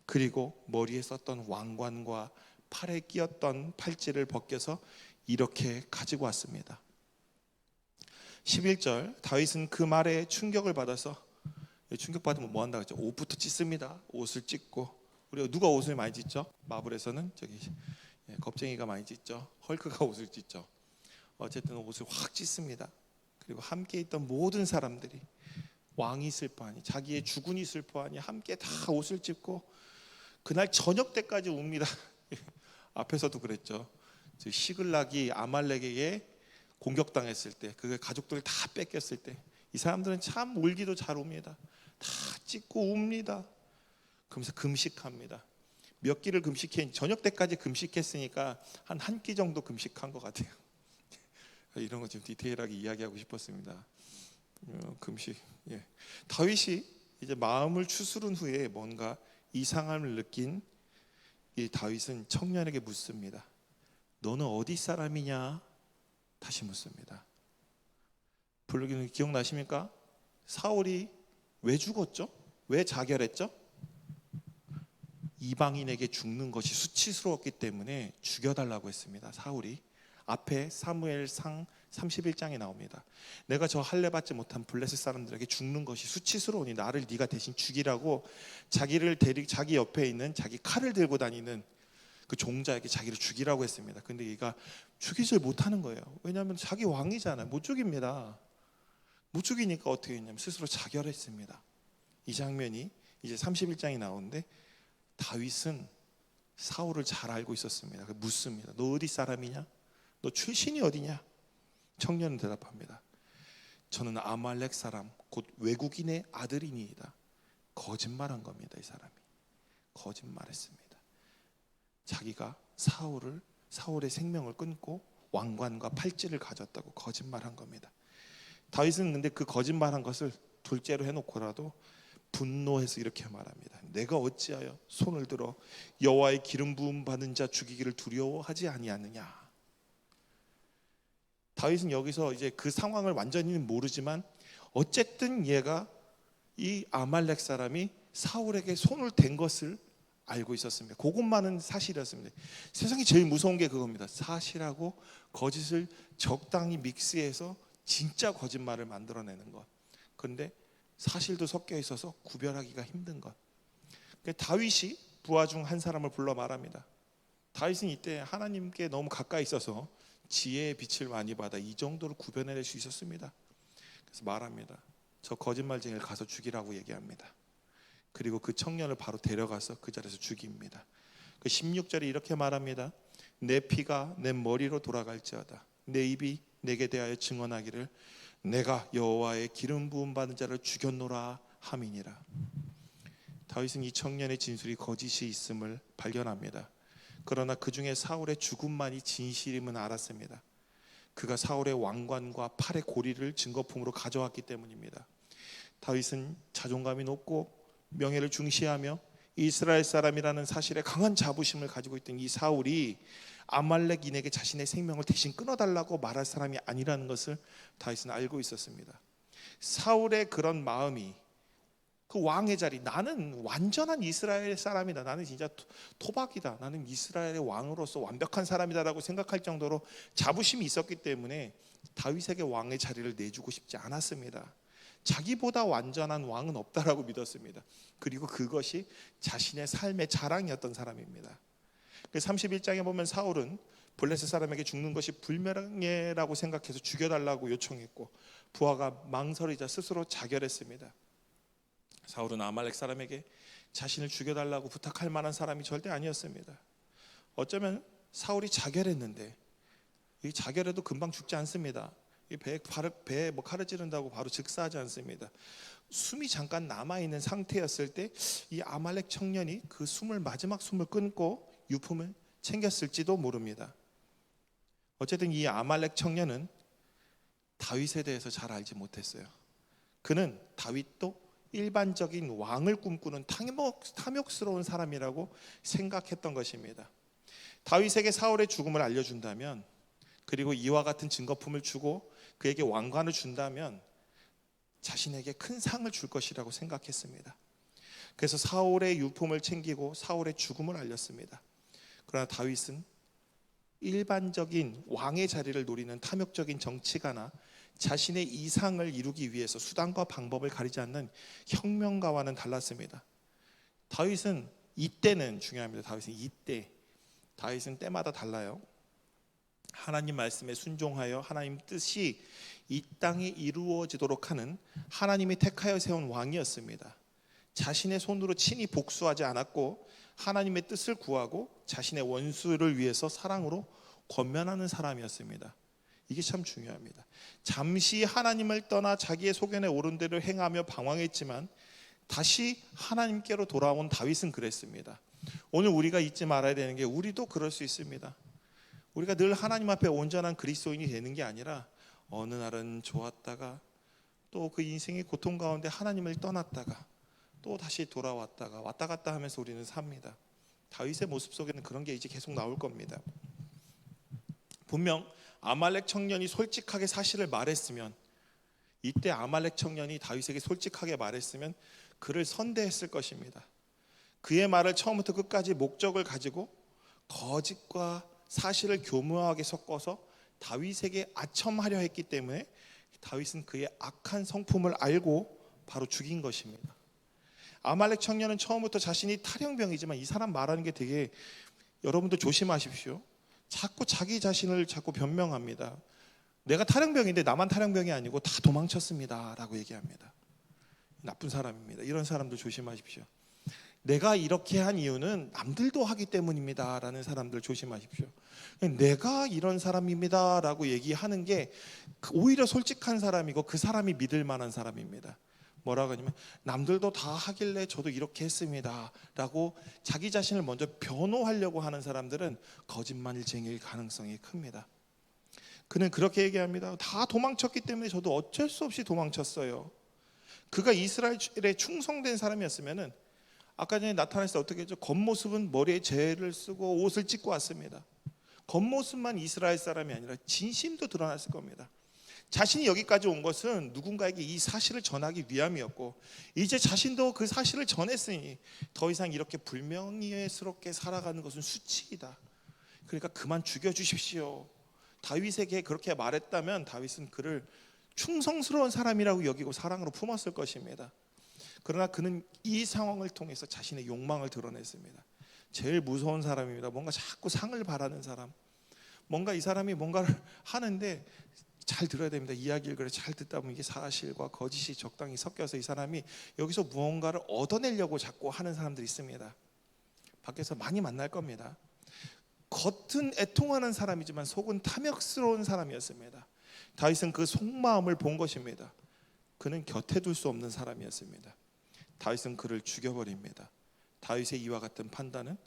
그리고 머리에 썼던 왕관과 팔에 끼었던 팔찌를 벗겨서 이렇게 가지고 왔습니다. 11절 다윗은 그 말에 충격을 받아서 충격받으면 뭐 한다고 했죠? 옷부터 찢습니다. 옷을 찢고. 우리가 누가 옷을 많이 찢죠? 마블에서는 겁쟁이가 많이 찢죠. 헐크가 옷을 찢죠. 어쨌든 옷을 확 찢습니다. 그리고 함께 있던 모든 사람들이, 왕이 슬퍼하니, 자기의 주군이 슬퍼하니 함께 다 옷을 찢고 그날 저녁 때까지 웁니다. 앞에서도 그랬죠. 시글락이 아말렉에게 공격당했을 때, 그 가족들을 다 뺏겼을 때 이 사람들은 참 울기도 잘 웁니다. 다 찢고 웁니다. 그러면서 금식합니다. 몇 끼를 금식해, 저녁 때까지 금식했으니까 한 끼 정도 금식한 것 같아요. 이런 거 좀 디테일하게 이야기하고 싶었습니다. 금식. 다윗이 이제 마음을 추스른 후에 뭔가 이상함을 느낀 이 다윗은 청년에게 묻습니다. 너는 어디 사람이냐? 다시 묻습니다. 불르기는 기억나십니까? 사울이 왜 죽었죠? 왜 자결했죠? 이방인에게 죽는 것이 수치스러웠기 때문에 죽여달라고 했습니다. 사울이. 앞에 사무엘상 31장에 나옵니다. 내가 저 할례 받지 못한 블레셋 사람들에게 죽는 것이 수치스러우니 나를 네가 대신 죽이라고 자기 옆에 있는 자기 칼을 들고 다니는 그 종자에게 자기를 죽이라고 했습니다. 근데 얘가 죽이질 못하는 거예요. 왜냐하면 자기 왕이잖아요. 못 죽입니다. 못 죽이니까 어떻게 했냐면 스스로 자결했습니다. 이 장면이 이제 31장이 나오는데 다윗은 사울을 잘 알고 있었습니다. 묻습니다. 너 어디 사람이냐? 너 출신이 어디냐? 청년은 대답합니다. 저는 아말렉 사람, 곧 외국인의 아들이니이다. 거짓말한 겁니다. 이 사람이 거짓말했습니다. 자기가 사울의 생명을 끊고 왕관과 팔찌를 가졌다고 거짓말한 겁니다. 다윗은 근데 그 거짓말한 것을 둘째로 해놓고라도 분노해서 이렇게 말합니다. 내가 어찌하여 손을 들어 여호와의 기름 부음 받은 자 죽이기를 두려워하지 아니하느냐. 다윗은 여기서 이제 그 상황을 완전히는 모르지만 어쨌든 얘가 이 아말렉 사람이 사울에게 손을 댄 것을 알고 있었습니다. 그것만은 사실이었습니다. 세상에 제일 무서운 게 그겁니다. 사실하고 거짓을 적당히 믹스해서 진짜 거짓말을 만들어내는 것. 그런데 사실도 섞여 있어서 구별하기가 힘든 것. 다윗이 부하 중 한 사람을 불러 말합니다. 다윗은 이때 하나님께 너무 가까이 있어서 지혜의 빛을 많이 받아 이 정도로 구별해낼 수 있었습니다. 그래서 말합니다. 저 거짓말쟁이를 가서 죽이라고 얘기합니다. 그리고 그 청년을 바로 데려가서 그 자리에서 죽입니다. 그 16절에 이렇게 말합니다. 내 피가 내 머리로 돌아갈지어다. 내 입이 내게 대하여 증언하기를 내가 여호와의 기름 부음 받은 자를 죽였노라 함이니라. 다윗은 이 청년의 진술이 거짓이 있음을 발견합니다. 그러나 그 중에 사울의 죽음만이 진실임은 알았습니다. 그가 사울의 왕관과 팔의 고리를 증거품으로 가져왔기 때문입니다. 다윗은 자존감이 높고 명예를 중시하며 이스라엘 사람이라는 사실에 강한 자부심을 가지고 있던 이 사울이 아말렉인에게 자신의 생명을 대신 끊어달라고 말할 사람이 아니라는 것을 다윗은 알고 있었습니다. 사울의 그런 마음이 그 왕의 자리, 나는 완전한 이스라엘 사람이다, 나는 진짜 토박이다, 나는 이스라엘의 왕으로서 완벽한 사람이다라고 생각할 정도로 자부심이 있었기 때문에 다윗에게 왕의 자리를 내주고 싶지 않았습니다. 자기보다 완전한 왕은 없다라고 믿었습니다. 그리고 그것이 자신의 삶의 자랑이었던 사람입니다. 31장에 보면 사울은 블레셋 사람에게 죽는 것이 불명예라고 생각해서 죽여달라고 요청했고 부하가 망설이자 스스로 자결했습니다. 사울은 아말렉 사람에게 자신을 죽여달라고 부탁할 만한 사람이 절대 아니었습니다. 어쩌면 사울이 자결했는데 이 자결해도 금방 죽지 않습니다. 이 배에 칼을 찌른다고 바로 즉사하지 않습니다. 숨이 잠깐 남아있는 상태였을 때 이 아말렉 청년이 그 마지막 숨을 끊고 유품을 챙겼을지도 모릅니다. 어쨌든 이 아말렉 청년은 다윗에 대해서 잘 알지 못했어요. 그는 다윗도 일반적인 왕을 꿈꾸는 탐욕스러운 사람이라고 생각했던 것입니다. 다윗에게 사울의 죽음을 알려준다면, 그리고 이와 같은 증거품을 주고 그에게 왕관을 준다면 자신에게 큰 상을 줄 것이라고 생각했습니다. 그래서 사울의 유품을 챙기고 사울의 죽음을 알렸습니다. 그러나 다윗은 일반적인 왕의 자리를 노리는 탐욕적인 정치가나 자신의 이상을 이루기 위해서 수단과 방법을 가리지 않는 혁명가와는 달랐습니다. 다윗은 이때는 중요합니다. 다윗은 때마다 달라요. 하나님 말씀에 순종하여 하나님 뜻이 이 땅에 이루어지도록 하는 하나님이 택하여 세운 왕이었습니다. 자신의 손으로 친히 복수하지 않았고 하나님의 뜻을 구하고 자신의 원수를 위해서 사랑으로 권면하는 사람이었습니다. 이게 참 중요합니다. 잠시 하나님을 떠나 자기의 소견에 옳은 대로 행하며 방황했지만 다시 하나님께로 돌아온 다윗은 그랬습니다. 오늘 우리가 잊지 말아야 되는 게 우리도 그럴 수 있습니다. 우리가 늘 하나님 앞에 온전한 그리스도인이 되는 게 아니라 어느 날은 좋았다가 또 그 인생의 고통 가운데 하나님을 떠났다가 또 다시 돌아왔다가 왔다 갔다 하면서 우리는 삽니다. 다윗의 모습 속에는 그런 게 이제 계속 나올 겁니다. 분명 아말렉 청년이 솔직하게 사실을 말했으면, 이때 아말렉 청년이 다윗에게 솔직하게 말했으면 그를 선대했을 것입니다. 그의 말을 처음부터 끝까지 목적을 가지고 거짓과 사실을 교묘하게 섞어서 다윗에게 아첨하려 했기 때문에 다윗은 그의 악한 성품을 알고 바로 죽인 것입니다. 아말렉 청년은 처음부터 자신이 탈영병이지만, 이 사람 말하는 게 되게, 여러분도 조심하십시오. 자꾸 자기 자신을 자꾸 변명합니다. 내가 탈영병인데 나만 탈영병이 아니고 다 도망쳤습니다 라고 얘기합니다. 나쁜 사람입니다. 이런 사람들 조심하십시오. 내가 이렇게 한 이유는 남들도 하기 때문입니다 라는 사람들 조심하십시오. 내가 이런 사람입니다 라고 얘기하는 게 오히려 솔직한 사람이고 그 사람이 믿을 만한 사람입니다. 뭐라고 하냐면 남들도 다 하길래 저도 이렇게 했습니다 라고 자기 자신을 먼저 변호하려고 하는 사람들은 거짓말쟁이일 가능성이 큽니다. 그는 그렇게 얘기합니다. 다 도망쳤기 때문에 저도 어쩔 수 없이 도망쳤어요. 그가 이스라엘에 충성된 사람이었으면은 아까 전에 나타났을 때 어떻게 했죠? 겉모습은 머리에 재를 쓰고 옷을 찢고 왔습니다. 겉모습만 이스라엘 사람이 아니라 진심도 드러났을 겁니다. 자신이 여기까지 온 것은 누군가에게 이 사실을 전하기 위함이었고, 이제 자신도 그 사실을 전했으니 더 이상 이렇게 불명예스럽게 살아가는 것은 수치이다. 그러니까 그만 죽여주십시오. 다윗에게 그렇게 말했다면 다윗은 그를 충성스러운 사람이라고 여기고 사랑으로 품었을 것입니다. 그러나 그는 이 상황을 통해서 자신의 욕망을 드러냈습니다. 제일 무서운 사람입니다. 뭔가 자꾸 상을 바라는 사람. 뭔가 이 사람이 뭔가를 하는데 잘 들어야 됩니다. 이야기를 그래 잘 듣다 보면 이게 사실과 거짓이 적당히 섞여서 이 사람이 여기서 무언가를 얻어내려고 자꾸 하는 사람들이 있습니다. 밖에서 많이 만날 겁니다. 겉은 애통하는 사람이지만 속은 탐욕스러운 사람이었습니다. 다윗은 그 속마음을 본 것입니다. 그는 곁에 둘 수 없는 사람이었습니다. 다윗은 그를 죽여버립니다. 다윗의 이와 같은 판단은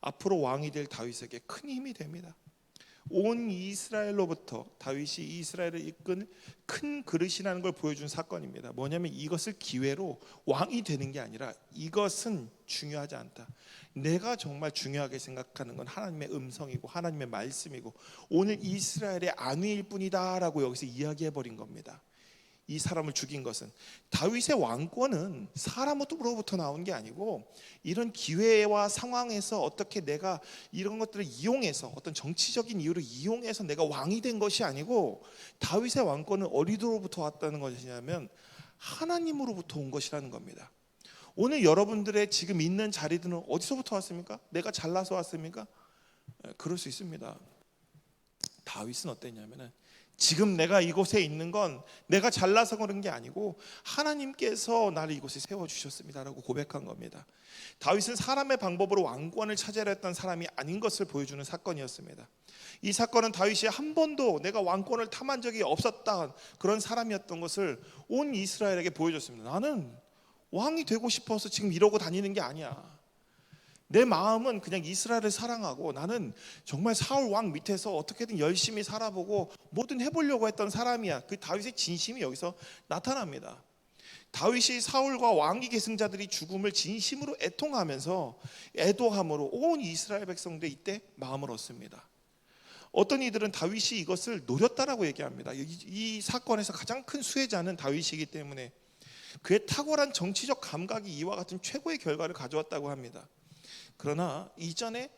앞으로 왕이 될 다윗에게 큰 힘이 됩니다. 온 이스라엘로부터 다윗이 이스라엘을 이끈 큰 그릇이라는 걸 보여준 사건입니다. 뭐냐면 이것을 기회로 왕이 되는 게 아니라 이것은 중요하지 않다. 내가 정말 중요하게 생각하는 건 하나님의 음성이고 하나님의 말씀이고 오늘 이스라엘의 안위일 뿐이다 라고 여기서 이야기해버린 겁니다. 이 사람을 죽인 것은 다윗의 왕권은 사람으로부터 나온 게 아니고 이런 기회와 상황에서 어떻게 내가 이런 것들을 이용해서 어떤 정치적인 이유를 이용해서 내가 왕이 된 것이 아니고 다윗의 왕권은 어디로부터 왔다는 것이냐면 하나님으로부터 온 것이라는 겁니다. 오늘 여러분들의 지금 있는 자리들은 어디서부터 왔습니까? 내가 잘나서 왔습니까? 그럴 수 있습니다. 다윗은 어땠냐면은 지금 내가 이곳에 있는 건 내가 잘나서 그런 게 아니고 하나님께서 나를 이곳에 세워주셨습니다라고 고백한 겁니다. 다윗은 사람의 방법으로 왕권을 차지하려 했던 사람이 아닌 것을 보여주는 사건이었습니다. 이 사건은 다윗이 한 번도 내가 왕권을 탐한 적이 없었다 그런 사람이었던 것을 온 이스라엘에게 보여줬습니다. 나는 왕이 되고 싶어서 지금 이러고 다니는 게 아니야. 내 마음은 그냥 이스라엘을 사랑하고 나는 정말 사울 왕 밑에서 어떻게든 열심히 살아보고 뭐든 해보려고 했던 사람이야. 그 다윗의 진심이 여기서 나타납니다. 다윗이 사울과 왕위 계승자들이 죽음을 진심으로 애통하면서 애도함으로 온 이스라엘 백성들 이때 마음을 얻습니다. 어떤 이들은 다윗이 이것을 노렸다라고 얘기합니다. 이 사건에서 가장 큰 수혜자는 다윗이기 때문에 그의 탁월한 정치적 감각이 이와 같은 최고의 결과를 가져왔다고 합니다. 그러나 이전에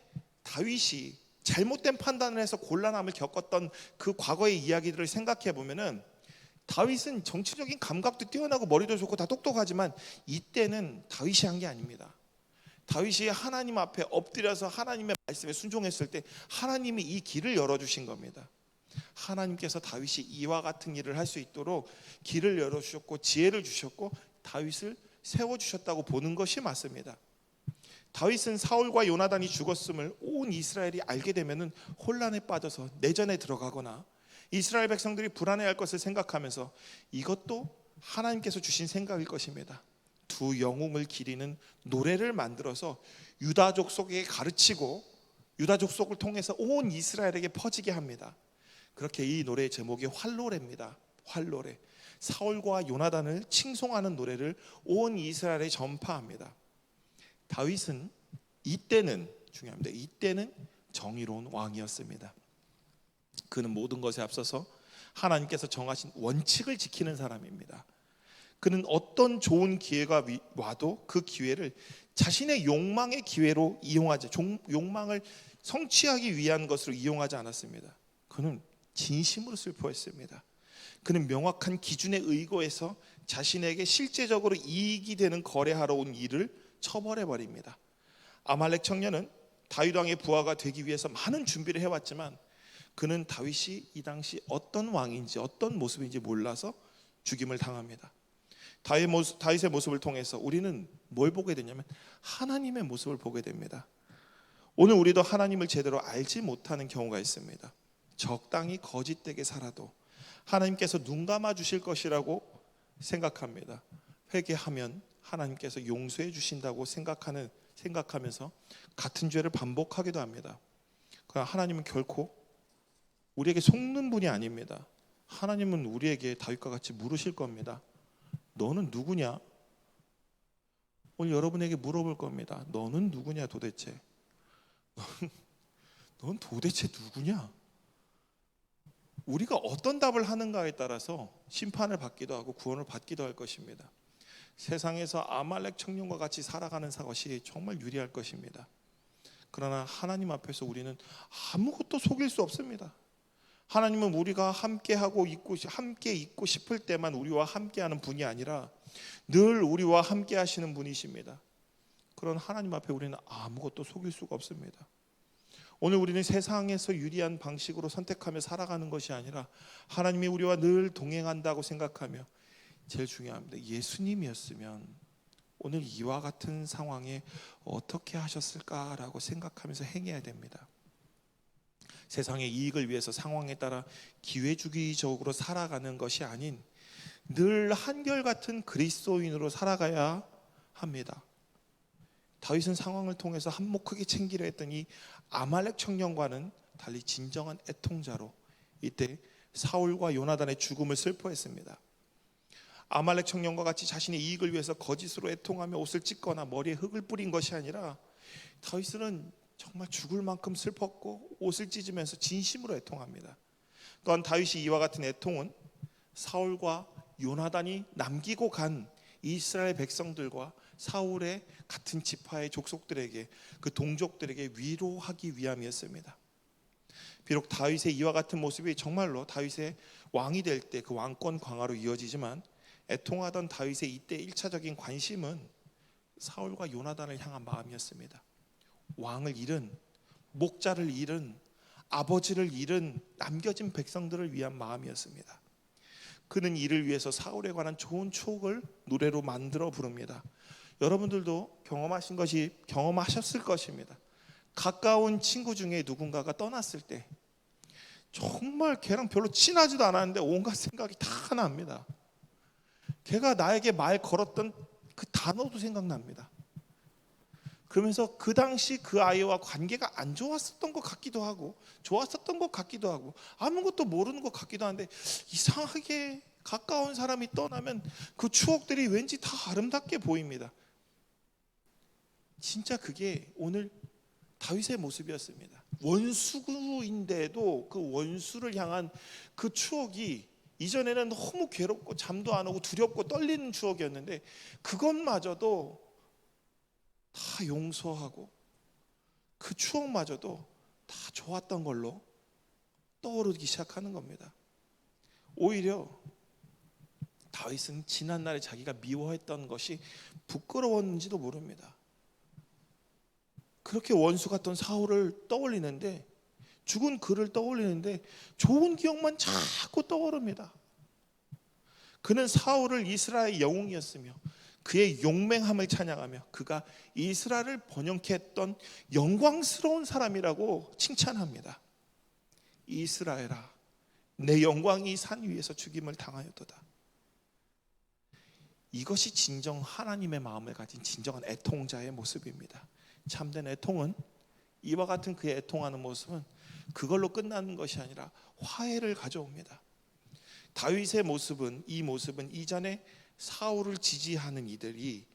다윗이 잘못된 판단을 해서 곤란함을 겪었던 그 과거의 이야기들을 생각해 보면은 다윗은 정치적인 감각도 뛰어나고 머리도 좋고 다 똑똑하지만 이때는 다윗이 한 게 아닙니다. 다윗이 하나님 앞에 엎드려서 하나님의 말씀에 순종했을 때 하나님이 이 길을 열어주신 겁니다. 하나님께서 다윗이 이와 같은 일을 할 수 있도록 길을 열어주셨고 지혜를 주셨고 다윗을 세워주셨다고 보는 것이 맞습니다. 다윗은 사울과 요나단이 죽었음을 온 이스라엘이 알게 되면 혼란에 빠져서 내전에 들어가거나 이스라엘 백성들이 불안해할 것을 생각하면서 이것도 하나님께서 주신 생각일 것입니다. 두 영웅을 기리는 노래를 만들어서 유다 족속에게 가르치고 유다 족속을 통해서 온 이스라엘에게 퍼지게 합니다. 그렇게 이 노래의 제목이 활로레입니다. 활로레. 사울과 요나단을 칭송하는 노래를 온 이스라엘에 전파합니다. 다윗은 이때는 중요합니다. 이때는 정의로운 왕이었습니다. 그는 모든 것에 앞서서 하나님께서 정하신 원칙을 지키는 사람입니다. 그는 어떤 좋은 기회가 와도 그 기회를 자신의 욕망의 기회로 이용하지, 욕망을 성취하기 위한 것으로 이용하지 않았습니다. 그는 진심으로 슬퍼했습니다. 그는 명확한 기준에 의거해서 자신에게 실제적으로 이익이 되는 거래하러 온 일을 처벌해 버립니다. 아말렉 청년은 다윗 왕의 부하가 되기 위해서 많은 준비를 해왔지만 그는 다윗이 이 당시 어떤 왕인지 어떤 모습인지 몰라서 죽임을 당합니다. 다윗의 모습을 통해서 우리는 뭘 보게 되냐면 하나님의 모습을 보게 됩니다. 오늘 우리도 하나님을 제대로 알지 못하는 경우가 있습니다. 적당히 거짓되게 살아도 하나님께서 눈 감아 주실 것이라고 생각합니다. 회개하면 하나님께서 용서해 주신다고 생각하면서 같은 죄를 반복하기도 합니다. 그러나 하나님은 결코 우리에게 속는 분이 아닙니다. 하나님은 우리에게 다윗과 같이 물으실 겁니다. 너는 누구냐? 오늘 여러분에게 물어볼 겁니다. 너는 누구냐 도대체? 넌 도대체 누구냐? 우리가 어떤 답을 하는가에 따라서 심판을 받기도 하고 구원을 받기도 할 것입니다. 세상에서 아말렉 청년과 같이 살아가는 것이 정말 유리할 것입니다. 그러나 하나님 앞에서 우리는 아무것도 속일 수 없습니다. 하나님은 우리가 함께 있고 싶을 때만 우리와 함께하는 분이 아니라 늘 우리와 함께 하시는 분이십니다. 그런 하나님 앞에 우리는 아무것도 속일 수가 없습니다. 오늘 우리는 세상에서 유리한 방식으로 선택하며 살아가는 것이 아니라 하나님이 우리와 늘 동행한다고 생각하며 제일 중요합니다. 예수님이었으면 오늘 이와 같은 상황에 어떻게 하셨을까라고 생각하면서 행해야 됩니다. 세상의 이익을 위해서 상황에 따라 기회주의적으로 살아가는 것이 아닌 늘 한결같은 그리스도인으로 살아가야 합니다. 다윗은 상황을 통해서 한몫하게 챙기려 했던 이 아말렉 청년과는 달리 진정한 애통자로 이때 사울과 요나단의 죽음을 슬퍼했습니다. 아말렉 청년과 같이 자신의 이익을 위해서 거짓으로 애통하며 옷을 찢거나 머리에 흙을 뿌린 것이 아니라 다윗은 정말 죽을 만큼 슬펐고 옷을 찢으면서 진심으로 애통합니다. 또한 다윗이 이와 같은 애통은 사울과 요나단이 남기고 간 이스라엘 백성들과 사울의 같은 지파의 족속들에게 그 동족들에게 위로하기 위함이었습니다. 비록 다윗의 이와 같은 모습이 정말로 다윗의 왕이 될 때 그 왕권 강화로 이어지지만 애통하던 다윗의 이때 1차적인 관심은 사울과 요나단을 향한 마음이었습니다. 왕을 잃은, 목자를 잃은, 아버지를 잃은 남겨진 백성들을 위한 마음이었습니다. 그는 이를 위해서 사울에 관한 좋은 추억을 노래로 만들어 부릅니다. 여러분들도 경험하셨을 것입니다. 가까운 친구 중에 누군가가 떠났을 때 정말 걔랑 별로 친하지도 않았는데 온갖 생각이 다 납니다. 걔가 나에게 말 걸었던 그 단어도 생각납니다. 그러면서 그 당시 그 아이와 관계가 안 좋았었던 것 같기도 하고 좋았었던 것 같기도 하고 아무것도 모르는 것 같기도 한데 이상하게 가까운 사람이 떠나면 그 추억들이 왠지 다 아름답게 보입니다. 진짜 그게 오늘 다윗의 모습이었습니다. 원수인데도 그 원수를 향한 그 추억이 이전에는 너무 괴롭고 잠도 안 오고 두렵고 떨리는 추억이었는데 그것마저도 다 용서하고 그 추억마저도 다 좋았던 걸로 떠오르기 시작하는 겁니다. 오히려 다윗은 지난날에 자기가 미워했던 것이 부끄러웠는지도 모릅니다. 그렇게 원수 같던 사울을 떠올리는데, 죽은 그를 떠올리는데 좋은 기억만 자꾸 떠오릅니다. 그는 사울을 이스라엘의 영웅이었으며 그의 용맹함을 찬양하며 그가 이스라엘을 번영케 했던 영광스러운 사람이라고 칭찬합니다. 이스라엘아, 내 영광이 산 위에서 죽임을 당하였도다. 이것이 진정 하나님의 마음을 가진 진정한 애통자의 모습입니다. 참된 애통은, 이와 같은 그의 애통하는 모습은 그걸로 끝나는 것이 아니라 화해를 가져옵니다. 다윗의 모습은, 이 모습은 이전에 사울을 지지하는 이들이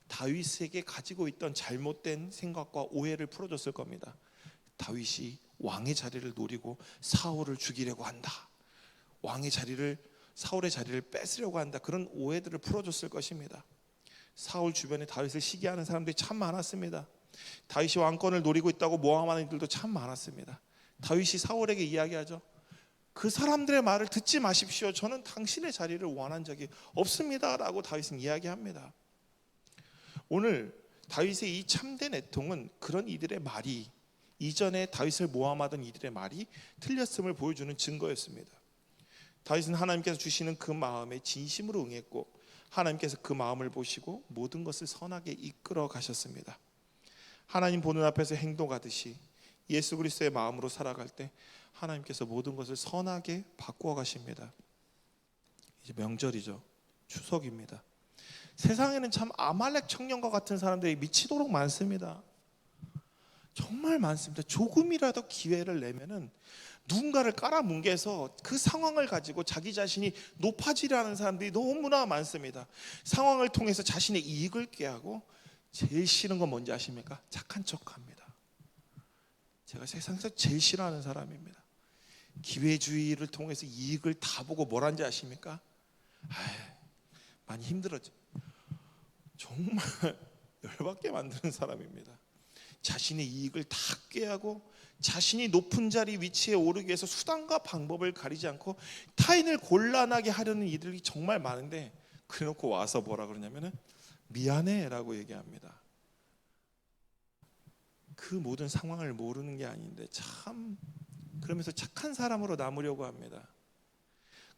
다윗에게 가지고 있던 잘못된 생각과 오해를 풀어줬을 겁니다. 다윗이 왕의 자리를 노리고 사울을 죽이려고 한다, 왕의 자리를, 사울의 자리를 뺏으려고 한다, 그런 오해들을 풀어줬을 것입니다. 사울 주변에 다윗을 시기하는 사람들이 참 많았습니다. 다윗이 왕권을 노리고 있다고 모함하는 이들도 참 많았습니다. 다윗이 사울에게 이야기하죠. 그 사람들의 말을 듣지 마십시오. 저는 당신의 자리를 원한 적이 없습니다 라고 다윗은 이야기합니다. 오늘 다윗의 이 참된 애통은 그런 이들의 말이, 이전에 다윗을 모함하던 이들의 말이 틀렸음을 보여주는 증거였습니다. 다윗은 하나님께서 주시는 그 마음에 진심으로 응했고 하나님께서 그 마음을 보시고 모든 것을 선하게 이끌어 가셨습니다. 하나님 보는 앞에서 행동하듯이 예수 그리스도의 마음으로 살아갈 때 하나님께서 모든 것을 선하게 바꾸어 가십니다. 이제 명절이죠. 추석입니다. 세상에는 참 아말렉 청년과 같은 사람들이 미치도록 많습니다. 정말 많습니다. 조금이라도 기회를 내면은 누군가를 깔아뭉개서 그 상황을 가지고 자기 자신이 높아지려는 사람들이 너무나 많습니다. 상황을 통해서 자신의 이익을 꾀하고, 제일 싫은 건 뭔지 아십니까? 착한 척합니다. 제가 세상에서 제일 싫어하는 사람입니다. 기회주의를 통해서 이익을 다 보고 뭘 하는지 아십니까? 많이 힘들었죠. 정말 열받게 만드는 사람입니다. 자신의 이익을 다 꾀하고 자신이 높은 자리 위치에 오르기 위해서 수단과 방법을 가리지 않고 타인을 곤란하게 하려는 이들이 정말 많은데, 그래놓고 와서 뭐라 그러냐면은 미안해 라고 얘기합니다. 그 모든 상황을 모르는 게 아닌데 참 그러면서 착한 사람으로 남으려고 합니다.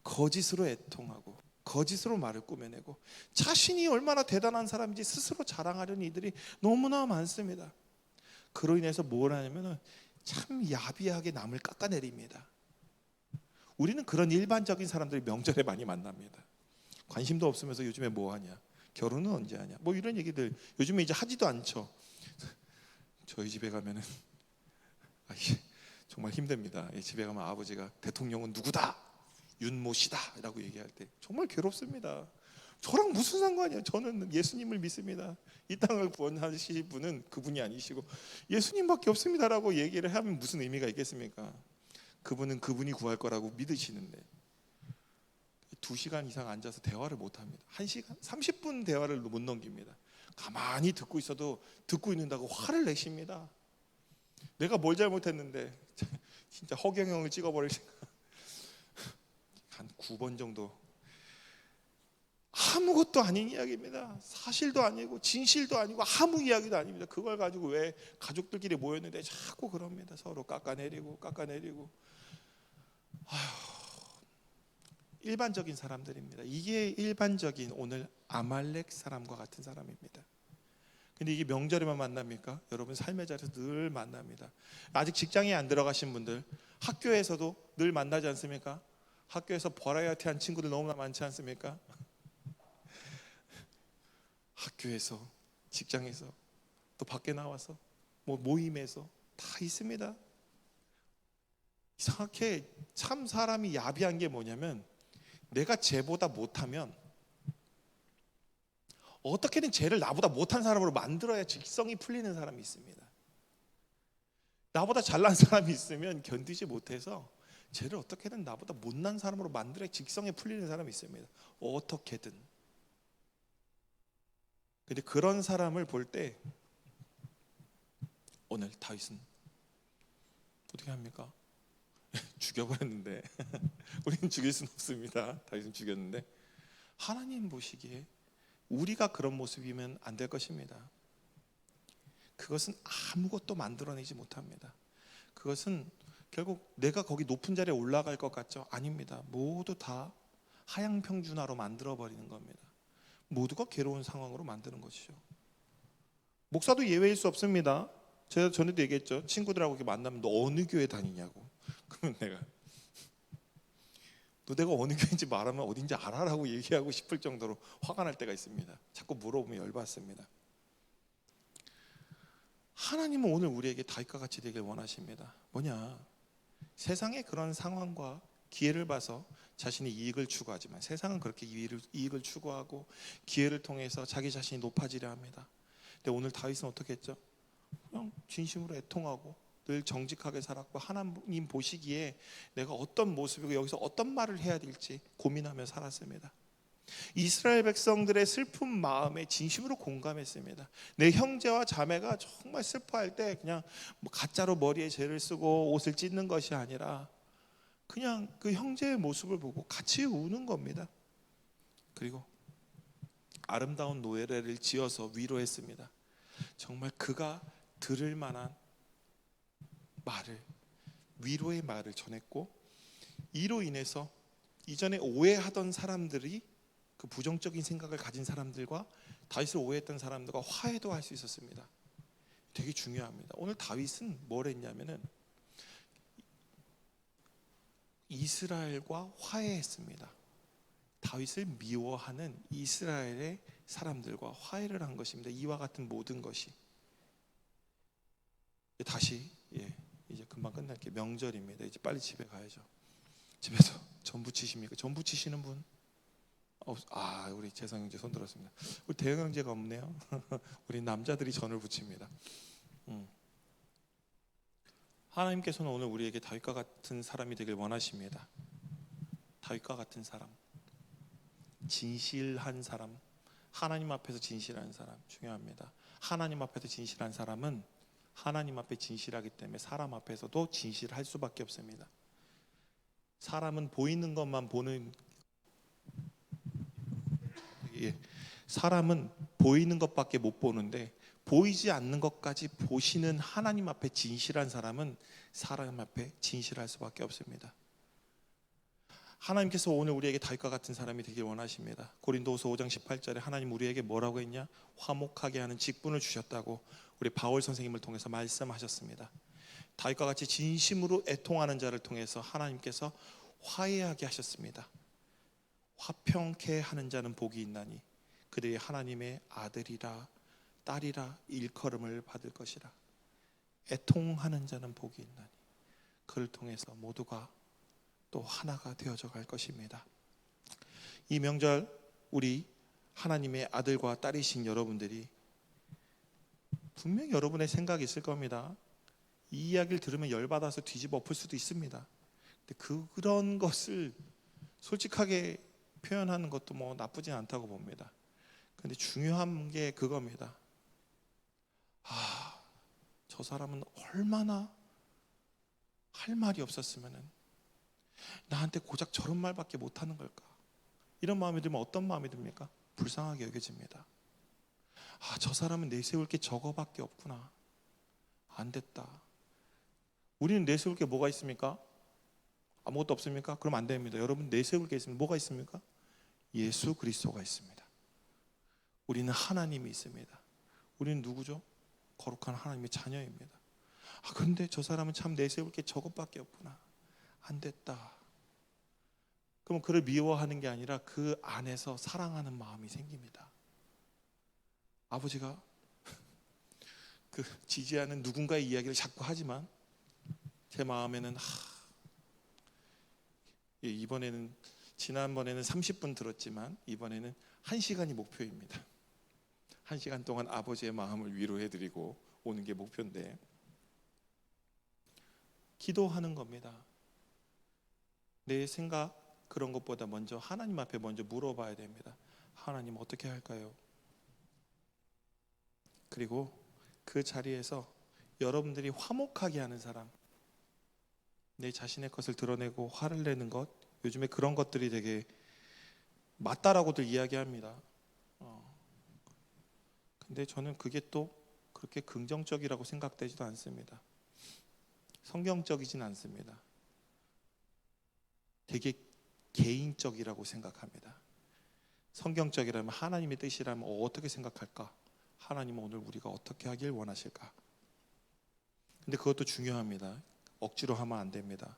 거짓으로 애통하고 거짓으로 말을 꾸며내고 자신이 얼마나 대단한 사람인지 스스로 자랑하려는 이들이 너무나 많습니다. 그로 인해서 뭘 하냐면 참 야비하게 남을 깎아내립니다. 우리는 그런 일반적인 사람들이 명절에 많이 만납니다. 관심도 없으면서 요즘에 뭐 하냐, 결혼은 언제 하냐, 뭐 이런 얘기들 요즘에 이제 하지도 않죠. 저희 집에 가면은 정말 힘듭니다. 집에 가면 아버지가 대통령은 누구다, 윤모 씨다 라고 얘기할 때 정말 괴롭습니다. 저랑 무슨 상관이에요? 저는 예수님을 믿습니다. 이 땅을 구원하실 분은 그분이 아니시고 예수님밖에 없습니다라고 얘기를 하면 무슨 의미가 있겠습니까? 그분은 그분이 구할 거라고 믿으시는데 2시간 이상 앉아서 대화를 못합니다. 1시간 30분 대화를 못 넘깁니다. 가만히 듣고 있어도 듣고 있는다고 화를 내십니다. 내가 뭘 잘못했는데 진짜 허경영을 찍어버릴 생각. 한 9번 정도. 아무것도 아닌 이야기입니다. 사실도 아니고 진실도 아니고 아무 이야기도 아닙니다. 그걸 가지고 왜 가족들끼리 모였는데 자꾸 그럽니다. 서로 깎아내리고. 일반적인 사람들입니다. 이게 일반적인 오늘 아말렉 사람과 같은 사람입니다. 근데 이게 명절에만 만납니까? 여러분 삶의 자리에서 늘 만납니다. 아직 직장에 안 들어가신 분들, 학교에서도 늘 만나지 않습니까? 학교에서 버라이어티한 친구들 너무나 많지 않습니까? 학교에서, 직장에서, 또 밖에 나와서, 뭐 모임에서 다 있습니다. 이상하게 참 사람이 야비한 게 뭐냐면, 내가 쟤보다 못하면 어떻게든 쟤를 나보다 못한 사람으로 만들어야 직성이 풀리는 사람이 있습니다. 나보다 잘난 사람이 있으면 견디지 못해서 쟤를 어떻게든 나보다 못난 사람으로 만들어야 직성이 풀리는 사람이 있습니다. 어떻게든. 근데 그런 사람을 볼 때 오늘 다윗은 어떻게 합니까? 죽여버렸는데 우리는 죽일 수는 없습니다. 다윗은 죽였는데 하나님 보시기에 우리가 그런 모습이면 안 될 것입니다. 그것은 아무것도 만들어내지 못합니다. 그것은 결국 내가 거기 높은 자리에 올라갈 것 같죠? 아닙니다. 모두 다 하향평준화로 만들어버리는 겁니다. 모두가 괴로운 상황으로 만드는 것이죠. 목사도 예외일 수 없습니다. 제가 전에도 얘기했죠. 친구들하고 이렇게 만나면 너 어느 교회 다니냐고. 그러면 내가 어느 교회인지 말하면 어딘지 알아라고 얘기하고 싶을 정도로 화가 날 때가 있습니다. 자꾸 물어보면 열받습니다. 하나님은 오늘 우리에게 다윗과 같이 되길 원하십니다. 뭐냐? 세상의 그런 상황과 기회를 봐서 자신의 이익을 추구하지만 세상은 그렇게 이익을 추구하고 기회를 통해서 자기 자신이 높아지려 합니다. 근데 오늘 다윗은 어떻게 했죠? 그냥 진심으로 애통하고 늘 정직하게 살았고 하나님 보시기에 내가 어떤 모습이고 여기서 어떤 말을 해야 될지 고민하며 살았습니다. 이스라엘 백성들의 슬픈 마음에 진심으로 공감했습니다. 내 형제와 자매가 정말 슬퍼할 때 그냥 가짜로 머리에 죄를 쓰고 옷을 찢는 것이 아니라 그냥 그 형제의 모습을 보고 같이 우는 겁니다. 그리고 아름다운 노래를 지어서 위로했습니다. 정말 그가 들을 만한 말을, 위로의 말을 전했고, 이로 인해서 이전에 오해하던 사람들이 그 부정적인 생각을 가진 사람들과 다윗을 오해했던 사람들과 화해도 할 수 있었습니다. 되게 중요합니다. 오늘 다윗은 뭘 했냐면은 이스라엘과 화해했습니다. 다윗을 미워하는 이스라엘의 사람들과 화해를 한 것입니다. 이와 같은 모든 것이. 다시 이제 금방 끝날게요. 명절입니다. 이제 빨리 집에 가야죠. 집에서 전 부치십니까? 전 부치시는 분? 우리 재성 형제 손 들었습니다. 우리 대형 형제가 없네요. 우리 남자들이 전을 부칩니다. 하나님께서는 오늘 우리에게 다윗과 같은 사람이 되길 원하십니다. 다윗과 같은 사람, 진실한 사람, 하나님 앞에서 진실한 사람 중요합니다. 하나님 앞에서 진실한 사람은 하나님 앞에 진실하기 때문에 사람 앞에서도 진실할 수밖에 없습니다. 사람은 보이는 것만 보는 사람은 보이는 것밖에 못 보는데 보이지 않는 것까지 보시는 하나님 앞에 진실한 사람은 사람 앞에 진실할 수밖에 없습니다. 하나님께서 오늘 우리에게 다윗과 같은 사람이 되길 원하십니다. 고린도후서 5장 18절에 하나님 우리에게 뭐라고 했냐? 화목하게 하는 직분을 주셨다고 우리 바울 선생님을 통해서 말씀하셨습니다. 다윗과 같이 진심으로 애통하는 자를 통해서 하나님께서 화해하게 하셨습니다. 화평케 하는 자는 복이 있나니 그들이 하나님의 아들이라 딸이라 일컬음을 받을 것이라. 애통하는 자는 복이 있나니 그를 통해서 모두가 또 하나가 되어져 갈 것입니다. 이 명절 우리 하나님의 아들과 딸이신 여러분들이 분명히 여러분의 생각이 있을 겁니다. 이 이야기를 들으면 열받아서 뒤집어 엎을 수도 있습니다. 근데 그런 것을 솔직하게 표현하는 것도 뭐 나쁘진 않다고 봅니다. 근데 중요한 게 그겁니다. 저 사람은 얼마나 할 말이 없었으면은 나한테 고작 저런 말밖에 못하는 걸까? 이런 마음이 들면 어떤 마음이 듭니까? 불쌍하게 여겨집니다. 저 사람은 내세울 게 저거밖에 없구나. 안 됐다. 우리는 내세울 게 뭐가 있습니까? 아무것도 없습니까? 그럼 안 됩니다. 여러분 내세울 게 있으면 뭐가 있습니까? 예수 그리스도가 있습니다. 우리는 하나님이 있습니다. 우리는 누구죠? 거룩한 하나님의 자녀입니다. 그런데 저 사람은 참 내세울 게 저것밖에 없구나. 안 됐다. 그럼 그를 미워하는 게 아니라 그 안에서 사랑하는 마음이 생깁니다. 아버지가 그 지지하는 누군가의 이야기를 자꾸 하지만 제 마음에는 이번에는 지난번에는 30분 들었지만 이번에는 1시간이 목표입니다. 1시간 동안 아버지의 마음을 위로해드리고 오는 게 목표인데 기도하는 겁니다. 내 생각 그런 것보다 먼저 하나님 앞에 먼저 물어봐야 됩니다. 하나님 어떻게 할까요? 그리고 그 자리에서 여러분들이 화목하게 하는 사람, 내 자신의 것을 드러내고 화를 내는 것, 요즘에 그런 것들이 되게 맞다라고들 이야기합니다. 근데 저는 그게 또 그렇게 긍정적이라고 생각되지도 않습니다. 성경적이진 않습니다. 되게 개인적이라고 생각합니다. 성경적이라면, 하나님의 뜻이라면 어떻게 생각할까? 하나님은 오늘 우리가 어떻게 하길 원하실까? 근데 그것도 중요합니다. 억지로 하면 안 됩니다.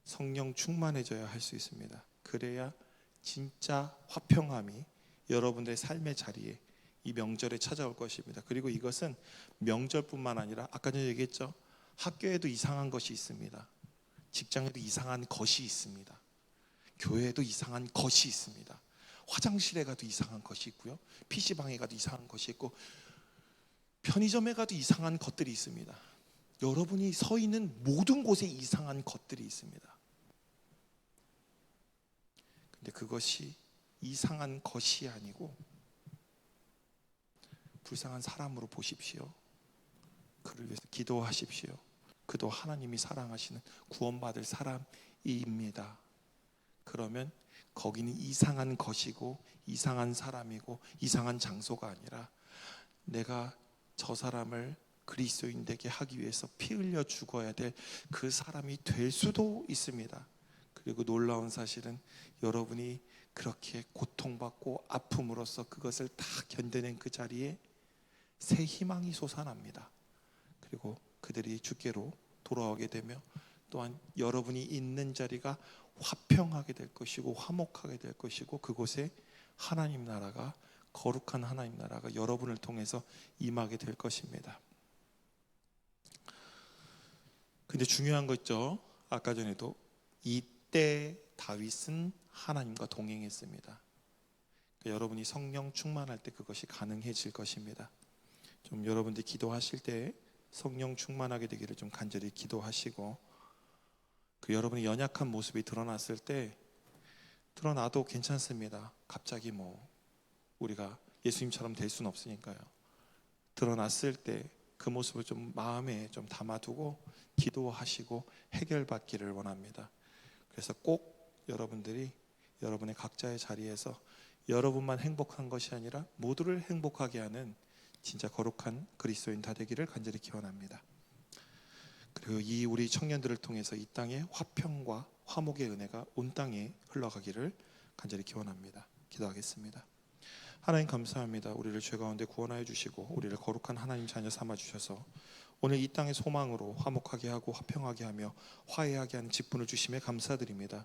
성령 충만해져야 할 수 있습니다. 그래야 진짜 화평함이 여러분들의 삶의 자리에 이 명절에 찾아올 것입니다. 그리고 이것은 명절뿐만 아니라 아까 전에 얘기했죠. 학교에도 이상한 것이 있습니다. 직장에도 이상한 것이 있습니다. 교회에도 이상한 것이 있습니다. 화장실에 가도 이상한 것이 있고요. PC방에 가도 이상한 것이 있고, 편의점에 가도 이상한 것들이 있습니다. 여러분이 서 있는 모든 곳에 이상한 것들이 있습니다. 근데 그것이 이상한 것이 아니고 불쌍한 사람으로 보십시오. 그를 위해서 기도하십시오. 그도 하나님이 사랑하시는 구원받을 사람입니다. 그러면 거기는 이상한 것이고 이상한 사람이고 이상한 장소가 아니라 내가 저 사람을 그리스도인 되게 하기 위해서 피 흘려 죽어야 될 그 사람이 될 수도 있습니다. 그리고 놀라운 사실은 여러분이 그렇게 고통받고 아픔으로써 그것을 다 견뎌낸 그 자리에 새 희망이 솟아납니다. 그리고 그들이 주께로 돌아오게 되며 또한 여러분이 있는 자리가 화평하게 될 것이고 화목하게 될 것이고, 그곳에 하나님 나라가, 거룩한 하나님 나라가 여러분을 통해서 임하게 될 것입니다. 근데 중요한 거 있죠. 아까 전에도 이때 다윗은 하나님과 동행했습니다. 그러니까 여러분이 성령 충만할 때 그것이 가능해질 것입니다. 좀 여러분들이 기도하실 때 성령 충만하게 되기를 좀 간절히 기도하시고, 그 여러분의 연약한 모습이 드러났을 때 드러나도 괜찮습니다. 갑자기 우리가 예수님처럼 될 수는 없으니까요. 드러났을 때 그 모습을 좀 마음에 좀 담아두고 기도하시고 해결받기를 원합니다. 그래서 꼭 여러분들이 여러분의 각자의 자리에서 여러분만 행복한 것이 아니라 모두를 행복하게 하는 진짜 거룩한 그리스도인 다 되기를 간절히 기원합니다. 그리고 이 우리 청년들을 통해서 이 땅에 화평과 화목의 은혜가 온 땅에 흘러가기를 간절히 기원합니다. 기도하겠습니다. 하나님 감사합니다. 우리를 죄 가운데 구원하여 주시고 우리를 거룩한 하나님 자녀 삼아 주셔서 오늘 이 땅의 소망으로 화목하게 하고 화평하게 하며 화해하게 하는 직분을 주심에 감사드립니다.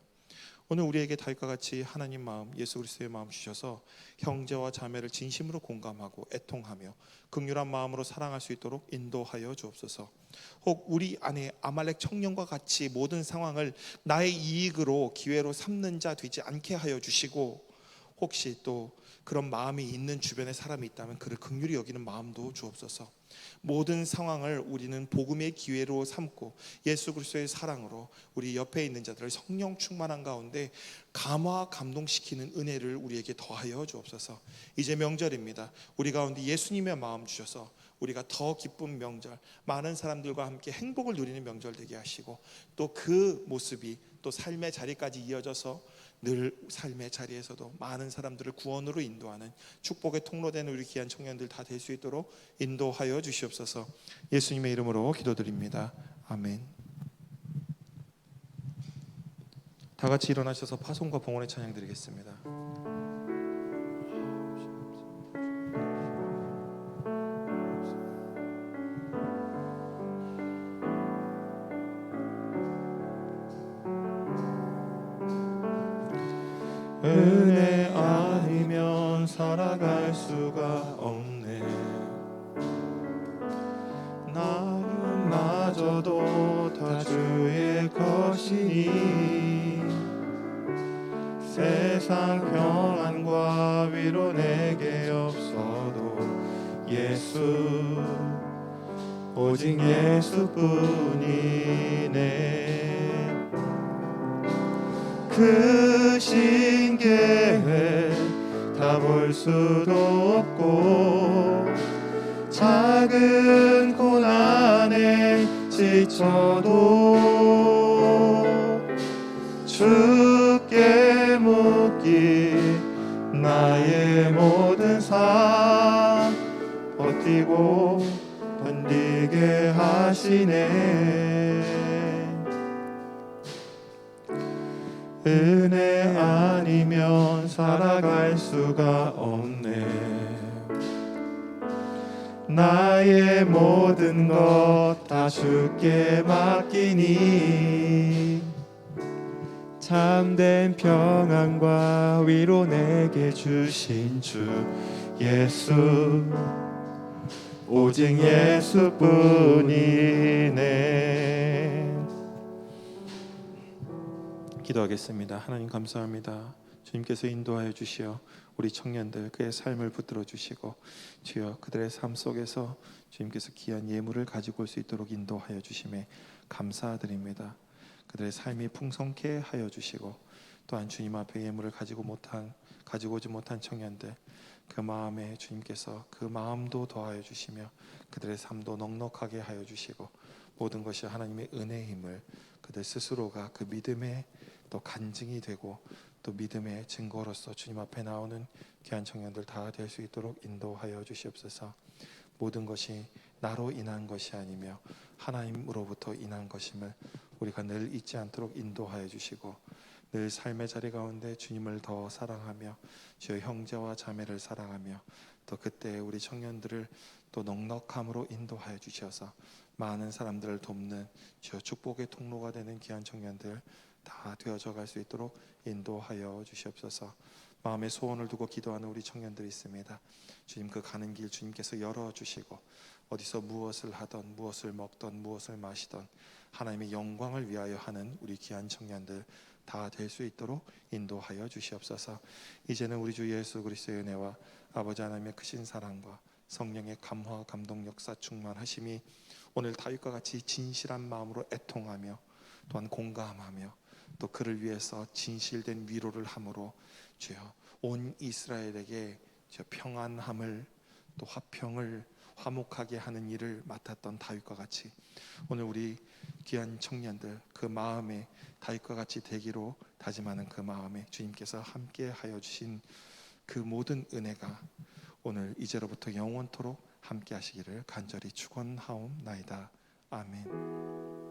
오늘 우리에게 다윗과 같이 하나님 마음, 예수 그리스도의 마음 주셔서 형제와 자매를 진심으로 공감하고 애통하며 긍휼한 마음으로 사랑할 수 있도록 인도하여 주옵소서. 혹 우리 안에 아말렉 청년과 같이 모든 상황을 나의 이익으로 기회로 삼는 자 되지 않게 하여 주시고, 혹시 또 그런 마음이 있는 주변에 사람이 있다면 그를 긍휼히 여기는 마음도 주옵소서. 모든 상황을 우리는 복음의 기회로 삼고 예수 그리스도의 사랑으로 우리 옆에 있는 자들을 성령 충만한 가운데 감화 감동시키는 은혜를 우리에게 더하여 주옵소서. 이제 명절입니다. 우리 가운데 예수님의 마음 주셔서 우리가 더 기쁜 명절, 많은 사람들과 함께 행복을 누리는 명절 되게 하시고, 또 그 모습이 또 삶의 자리까지 이어져서 늘 삶의 자리에서도 많은 사람들을 구원으로 인도하는 축복의 통로되는 우리 귀한 청년들 다 될 수 있도록 인도하여 주시옵소서. 예수님의 이름으로 기도드립니다. 아멘. 다 같이 일어나셔서 파송과 봉헌의 찬양 드리겠습니다. 은혜 아니면 살아갈 수가 없네. 나윤마저도 다 주의 것이니 세상 평안과 위로 내게 없어도 예수, 오직 예수뿐이네. 그 신계획 다 볼 수도 없고 작은 고난에 지쳐도 주께 묻기 사라지네. 은혜 아니면 살아갈 수가 없네. 나의 모든 것 다 주께 맡기니 참된 평안과 위로 내게 주신 주 예수, 오직 예수뿐이네. 기도하겠습니다. 하나님 감사합니다. 주님께서 인도하여 주시어 우리 청년들 그의 삶을 붙들어 주시고 주여 그들의 삶 속에서 주님께서 귀한 예물을 가지고 올 수 있도록 인도하여 주심에 감사드립니다. 그들의 삶이 풍성케 하여 주시고 또한 주님 앞에 예물을 가지고 오지 못한 청년들 그 마음에 주님께서 그 마음도 더하여 주시며 그들의 삶도 넉넉하게 하여 주시고 모든 것이 하나님의 은혜의 힘을 그들 스스로가 그 믿음의 또 간증이 되고 또 믿음의 증거로서 주님 앞에 나오는 귀한 청년들 다 될 수 있도록 인도하여 주시옵소서. 모든 것이 나로 인한 것이 아니며 하나님으로부터 인한 것임을 우리가 늘 잊지 않도록 인도하여 주시고 늘 삶의 자리 가운데 주님을 더 사랑하며 주의 형제와 자매를 사랑하며 또 그때 우리 청년들을 또 넉넉함으로 인도하여 주셔서 많은 사람들을 돕는 주의 축복의 통로가 되는 귀한 청년들 다 되어져 갈 수 있도록 인도하여 주시옵소서. 마음의 소원을 두고 기도하는 우리 청년들이 있습니다. 주님 그 가는 길 주님께서 열어주시고 어디서 무엇을 하던 무엇을 먹던 무엇을 마시던 하나님의 영광을 위하여 하는 우리 귀한 청년들 다 될 수 있도록 인도하여 주시옵소서. 이제는 우리 주 예수 그리스도의 은혜와 아버지 하나님의 크신 사랑과 성령의 감화 감동 역사 충만하심이 오늘 다윗과 같이 진실한 마음으로 애통하며 또한 공감하며 또 그를 위해서 진실된 위로를 함으로 주여 온 이스라엘에게 평안함을 또 화평을 화목하게 하는 일을 맡았던 다윗과 같이 오늘 우리 귀한 청년들 그 마음에 다윗과 같이 되기로 다짐하는 그 마음에 주님께서 함께 하여 주신 그 모든 은혜가 오늘 이제로부터 영원토록 함께 하시기를 간절히 축원하옵나이다. 아멘.